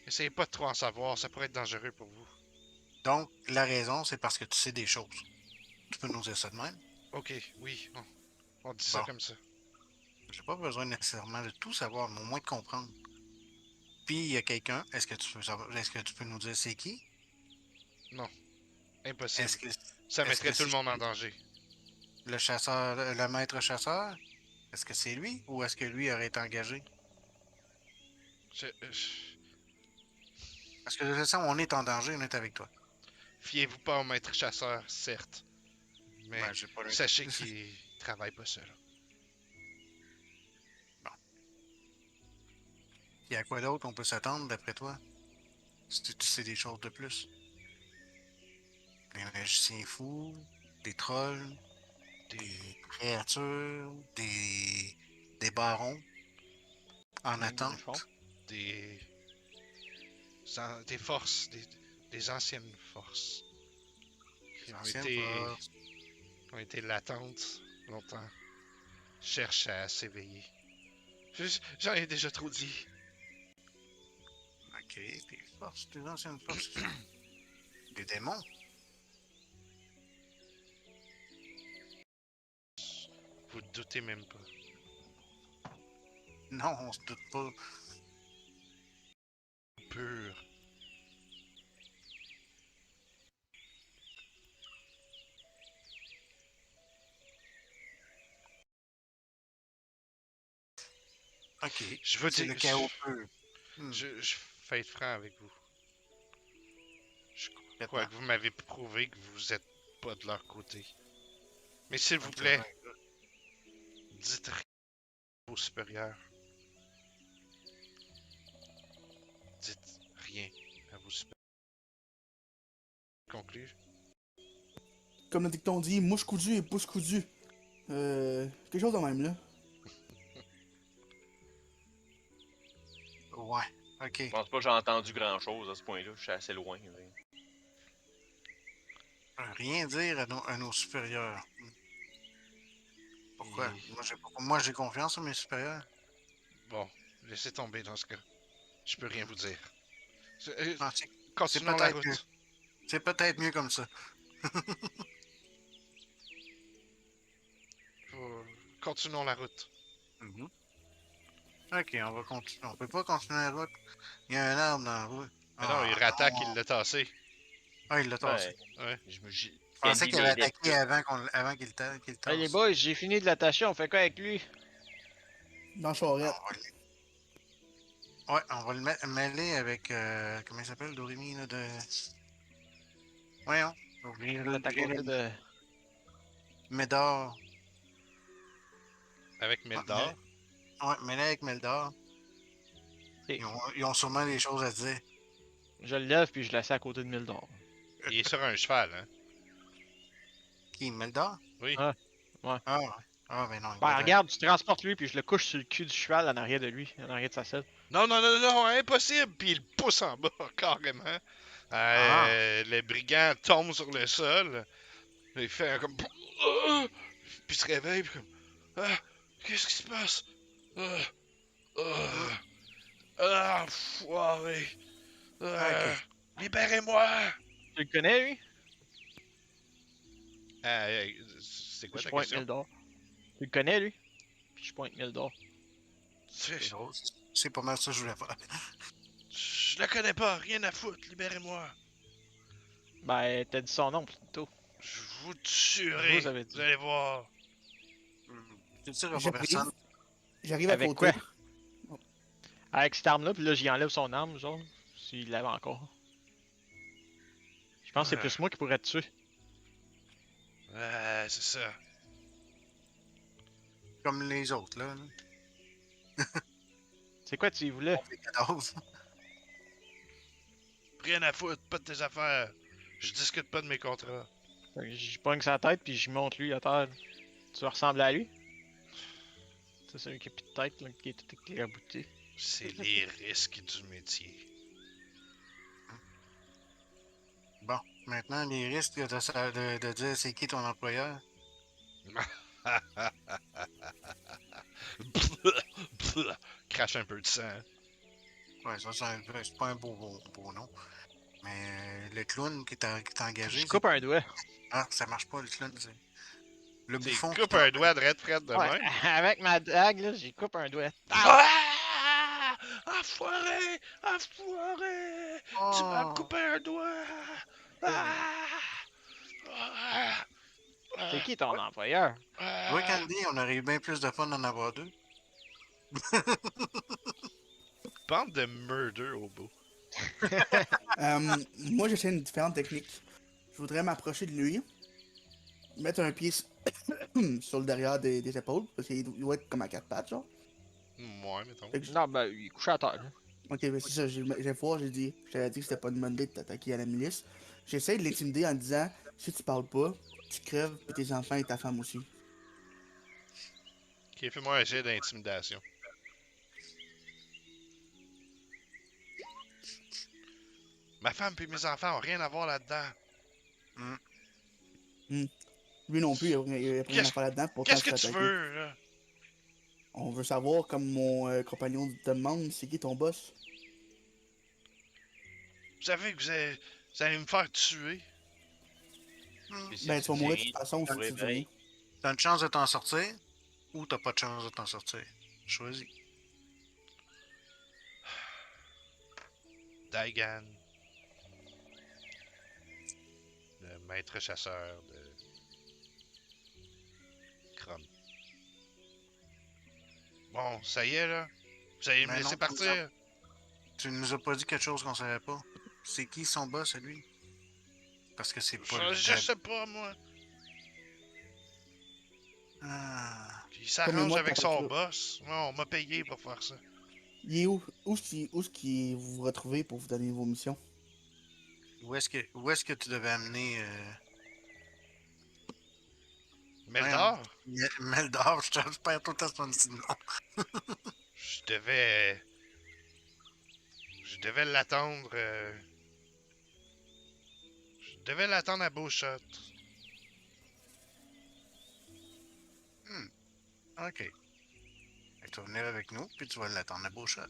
Essayez pas de trop en savoir, ça pourrait être dangereux pour vous. Donc, la raison, c'est parce que tu sais des choses. Tu peux nous dire ça de même? Ok, oui, on dit ça Bon. comme ça. J'ai pas besoin nécessairement de tout savoir, mais au moins de comprendre. Puis il y a quelqu'un, est-ce que tu peux nous dire c'est qui? Non, impossible. Est-ce que Ça est-ce mettrait que tout le c'est monde en danger. le chasseur, le maître chasseur? Est-ce que c'est lui ou est-ce que lui aurait été engagé? Je- Parce que de toute façon, on est en danger, on est avec toi. Fiez-vous pas au maître chasseur, certes. Mais Ben, j'ai pas le... sachez qu'il travaille pas seul. Il y a quoi d'autre on peut s'attendre d'après toi? Si tu sais des choses de plus. Des magiciens fous, des trolls, Des, des créatures, des barons en Dans le fond. attente. des, des forces, des anciennes forces qui Anciennes forces. ont été latentes longtemps, cherchent à s'éveiller. J'en ai déjà trop dit. Ok, des forces, des anciennes forces. Des démons. Vous doutez même pas. Non, on se doute pas. Pur. Ok, Je veux c'est dire, le chaos pur. je vais être franc avec vous. Je crois Complètement. que vous m'avez prouvé que vous êtes pas de leur côté. Mais s'il vous Ok, plaît, ouais. dites rien à vos supérieurs. Dites rien à vos supérieurs. Conclu? Comme le dicton dit, mouche coudue et pouce coudu. Quelque chose de même, là. Ouais, Je ok. pense pas que j'ai entendu grand-chose à ce point-là. Je suis assez loin. Mais... Rien dire à nos supérieurs. Pourquoi? Et... Moi, j'ai confiance en mes supérieurs. Bon, laissez tomber dans ce cas. Je peux rien vous dire. Non, c'est Continuons la peut-être mieux. route. C'est peut-être mieux comme ça. Continuons la route. Mhm. Ok, on va continuer. On peut pas continuer la route. Il y a un arbre dans la route. Mais non, il Ah, rattaque, il non. l'a tassé. Ah, il l'a tassé. Ouais. Ouais. Je pensais Candy qu'il avait l'aidait attaqué plus. avant qu'il Hey les tasse. boys, j'ai fini de l'attacher, on fait quoi avec lui? Dans On Charrette. va Ouais, on va le mêler avec. Comment il s'appelle, Dorimi, là, de. Voyons. J'ai oublié On est à côté de. Médor. Avec Ouais, Meldor. mêlé avec Meldor. Ok. Ils ont sûrement des choses à dire. Je le lève puis je l'assieds à côté de Mildor. Il est sur un cheval, hein. Qui, Meldor? Oui. Ah, ouais. Ah, ouais. Ah, ben non, il doit Ben être. regarde, tu transportes lui puis je le couche sur le cul du cheval en arrière de lui, en arrière de sa selle. Non, non, non, non, impossible! Puis il le pousse en bas, carrément. Ah, Le brigand tombe sur le sol. Il fait un comme. Ah! Puis il se réveille, puis comme. Ah! Qu'est-ce qui se passe? Ah! hum, Ah! Ah! Foiré! ok. Ah! Libérez-moi! Tu le connais lui? C'est quoi Je ta pointe question? Mildor. Tu le connais lui? Puis je pointe Mildor. C'est drôle. C'est pas mal ça que je voulais faire. Je le connais pas, rien à foutre, libérez-moi! Ben, t'as dit son nom plutôt. Je vous tuerai! Vous avez dit. Vous allez voir! Tu ne diras pas J'arrive. personne. J'arrive à Avec côté. quoi? Avec cette arme-là, puis là, j'y enlève son arme, genre. S'il l'avait encore. Je pense que c'est plus moi qui pourrais te tuer. Ouais, c'est ça. Comme les autres, là. C'est quoi tu y voulais? Les cadavres. Rien à foutre, pas de tes affaires. Je discute pas de mes contrats. Fait que je pogne sa tête puis je monte lui à terre. Tu ressembles à lui? C'est celui qui a plus de tête, là, qui est tout éclabouté. C'est les risques du métier. Bon, maintenant, les risques de dire c'est qui ton employeur. Crache un peu de sang. Ouais, ça, c'est pas un beau nom. Mais le clown qui t'a engagé. Je coupe un doigt. Ah, ça marche pas, le clown. Le Tu bouffon. coupes un doigt de red fret de Ouais, même. avec ma dague, là, j'y coupe un doigt. Ah! Enfoiré! Enfoiré! Tu m'as Oh! coupé un doigt! Ah! Ah! C'est Ah! qui ton employeur? Tu vois, Ah! Candy, on aurait eu bien plus de fun d'en avoir deux. Bande de murder au bout. Moi, j'essaie une différente technique. Je voudrais m'approcher de lui, mettre un pied sur le derrière des épaules, parce qu'il doit être comme à quatre pattes, genre. Ouais, mettons. Fait que Non, ben, il est couché à terre. Là. ok, mais c'est ça, j'ai fois, j'avais dit que c'était pas une bonne idée de t'attaquer à la milice. J'essaie de l'intimider en disant, si tu parles pas, tu crèves, pis tes enfants et ta femme aussi. Ok, fais-moi un jet d'intimidation. Ma femme et mes enfants ont rien à voir là-dedans. Lui non plus, il a rien à faire là-dedans, pourtant Qu'est-ce tu que t'es tu attaqué. veux, là? On veut savoir, comme mon compagnon te demande, c'est qui ton boss? Vous savez que vous allez me faire tuer. Puis si Ben, tu vas mourir de toute façon si oui, tu dis rien. T'as une chance de t'en sortir ou t'as pas de chance de t'en sortir? Choisis. Daigan. Le maître chasseur de Chrome. Bon, ça y est, là. Vous allez me Mais laisser non, partir. Tu nous as pas dit quelque chose qu'on savait pas. C'est qui son boss à lui? Parce que c'est pas Je sais pas, moi. Ah. Il s'arrange Combien-moi avec t'as son fait ça? boss. Non, on m'a payé pour faire ça. Il est où est-ce que vous vous retrouvez pour vous donner vos missions? Où est-ce que tu devais amener Meldor? Meldor, je perds tout le temps son petit nom. Je devais. Je devais l'attendre. Je devais l'attendre à Beaushot. Ok. Fait que tu vas venir avec nous, puis tu vas l'attendre à Beaushot.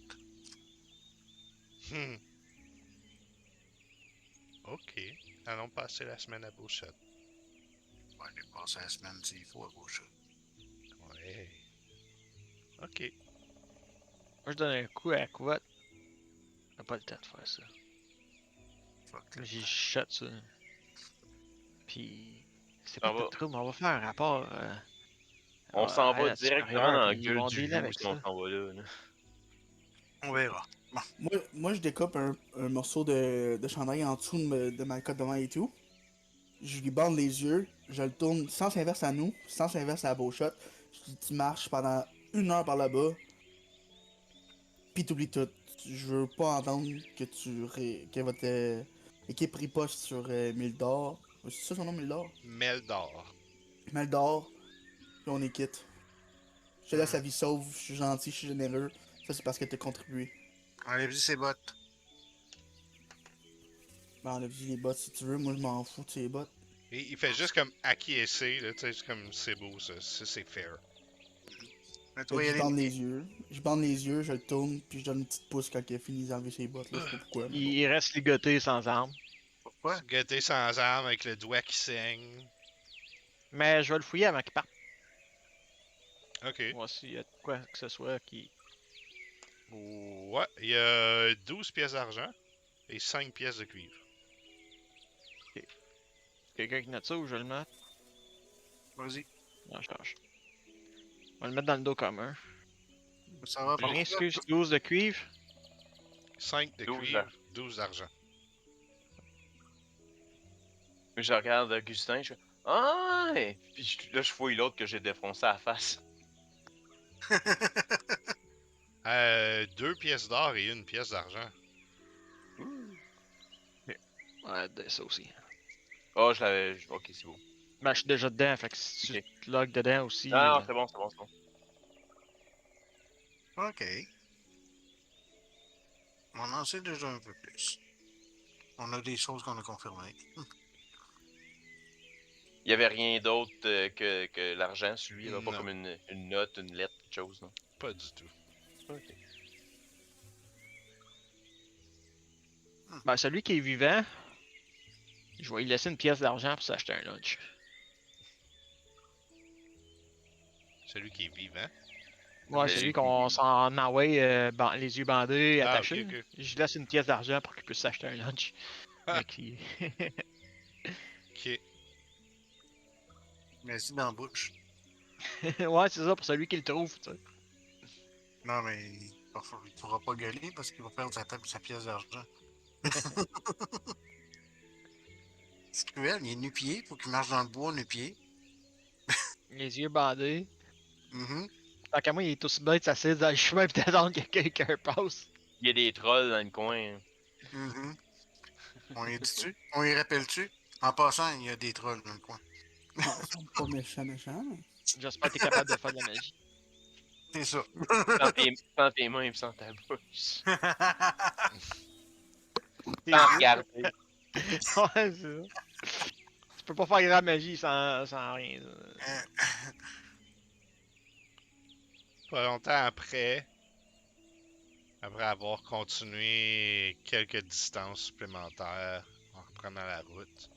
Hmm. Ok. Allons passer la semaine à Beaushot. On va aller passer la semaine s'il faut à Beaushot. Ouais. Ok. Moi, je donne un coup à Quat. J'ai pas le temps de faire ça. Fuck. J'ai shot ça. Puis. C'est Ça pas va. de trouble, on va faire un rapport. On s'en à va la directement supérieure, dans la puis ils gueule vont du dealer loup avec si on ça. s'en va là. On verra. Moi, je découpe un morceau de chandail en dessous de ma cote de main et tout. Je lui bande les yeux, je le tourne sens inverse à nous, sens inverse à la Beaushot. Je dis, tu marches pendant 1 heure par là-bas, pis t'oublies tout. Je veux pas entendre que votre équipe riposte sur Mildor. C'est ça son nom, Mildor? Meldor. Mildor, puis on est quitte. Je te laisse Hmm. la vie sauve, je suis gentil, je suis généreux. Ça, c'est parce que t'as contribué. Enlève-y ses bottes. Ben, enlève les bottes si tu veux, moi je m'en fous de ces bottes. Et il fait juste comme acquiescer, là, tu sais, juste comme c'est beau, ça. Ça, c'est fair. Mais tu Fait vas que y je aller. bande les yeux. Je bande les yeux, je le tourne, puis je donne une petite pouce quand il a fini d'enlever ses bottes. Là, je sais pas pourquoi. Mais bon. Il reste ligoté sans arme. Pourquoi? Gâté sans arme avec le doigt qui saigne. Mais je vais le fouiller avant qu'il parte. Ok. Voir s'il y a de quoi que ce soit qui. Ouais, il y a 12 pièces d'argent et 5 pièces de cuivre. Quelqu'un qui note ça ou je le mets? Vas-y. Non, je change. On va le mettre dans le dos commun. Ça va pas. Combien excuse 12 de cuivre? 5 de 12 cuivre, 12 d'argent. Je regarde Augustin, je fais ah! Puis là, je fouille l'autre que j'ai défoncé à la face. 2 pièces d'or et 1 pièce d'argent. Ouais, ça aussi. Oh, je l'avais. Ok, c'est beau. Ben, je suis déjà dedans, fait que si tu Ok. te logs dedans aussi. Ah, c'est bon, c'est bon, c'est bon. Ok. On en sait déjà un peu plus. On a des choses qu'on a confirmées. Il y avait rien d'autre que l'argent, celui là, pas Non. comme une note, une lettre, quelque chose. Non? Pas du tout. Ok. Ben, celui qui est vivant, je vais lui laisser une pièce d'argent pour s'acheter un lunch. Celui qui est vivant. Ouais, Mais- celui qu'on s'en envoie les yeux bandés, Ah, attachés. ok, là. ok. Je laisse une pièce d'argent pour qu'il puisse s'acheter un lunch. Ah. Mais qui... Ok. Merci dans la bouche. ouais, c'est ça, pour celui qui le trouve, tu sais. Non, mais il pourra pas gueuler parce qu'il va perdre sa pièce d'argent. C'est cruel, il est nu-pied, faut qu'il marche dans le bois nu-pied. Les yeux bandés. Mhm. Tant qu'à moi, il est aussi bête de s'asseoir dans le chemin pis d'attendre que quelqu'un passe. Il y a des trolls dans le coin. Mhm. On y dit-tu? On y rappelle-tu? En passant, il y a des trolls dans le coin. Ouais, ils sont pas méchants. J'espère que t'es capable de faire de la magie. C'est ça. Sans tes mains et sans ta bouche. Tes Sans yeux. regarder. Ouais, c'est ça. Tu peux pas faire grand magie sans rien. là. Pas longtemps après avoir continué quelques distances supplémentaires, en reprenant la route,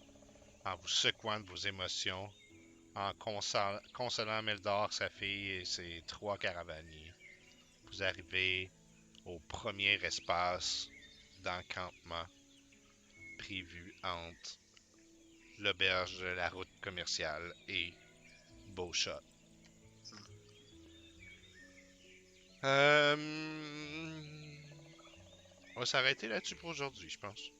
en vous secouant de vos émotions, en consolant Meldor, sa fille et ses 3 caravaniers, vous arrivez au premier espace d'encampement prévu entre l'auberge de la route commerciale et Beauchat. On va s'arrêter là-dessus pour aujourd'hui, je pense.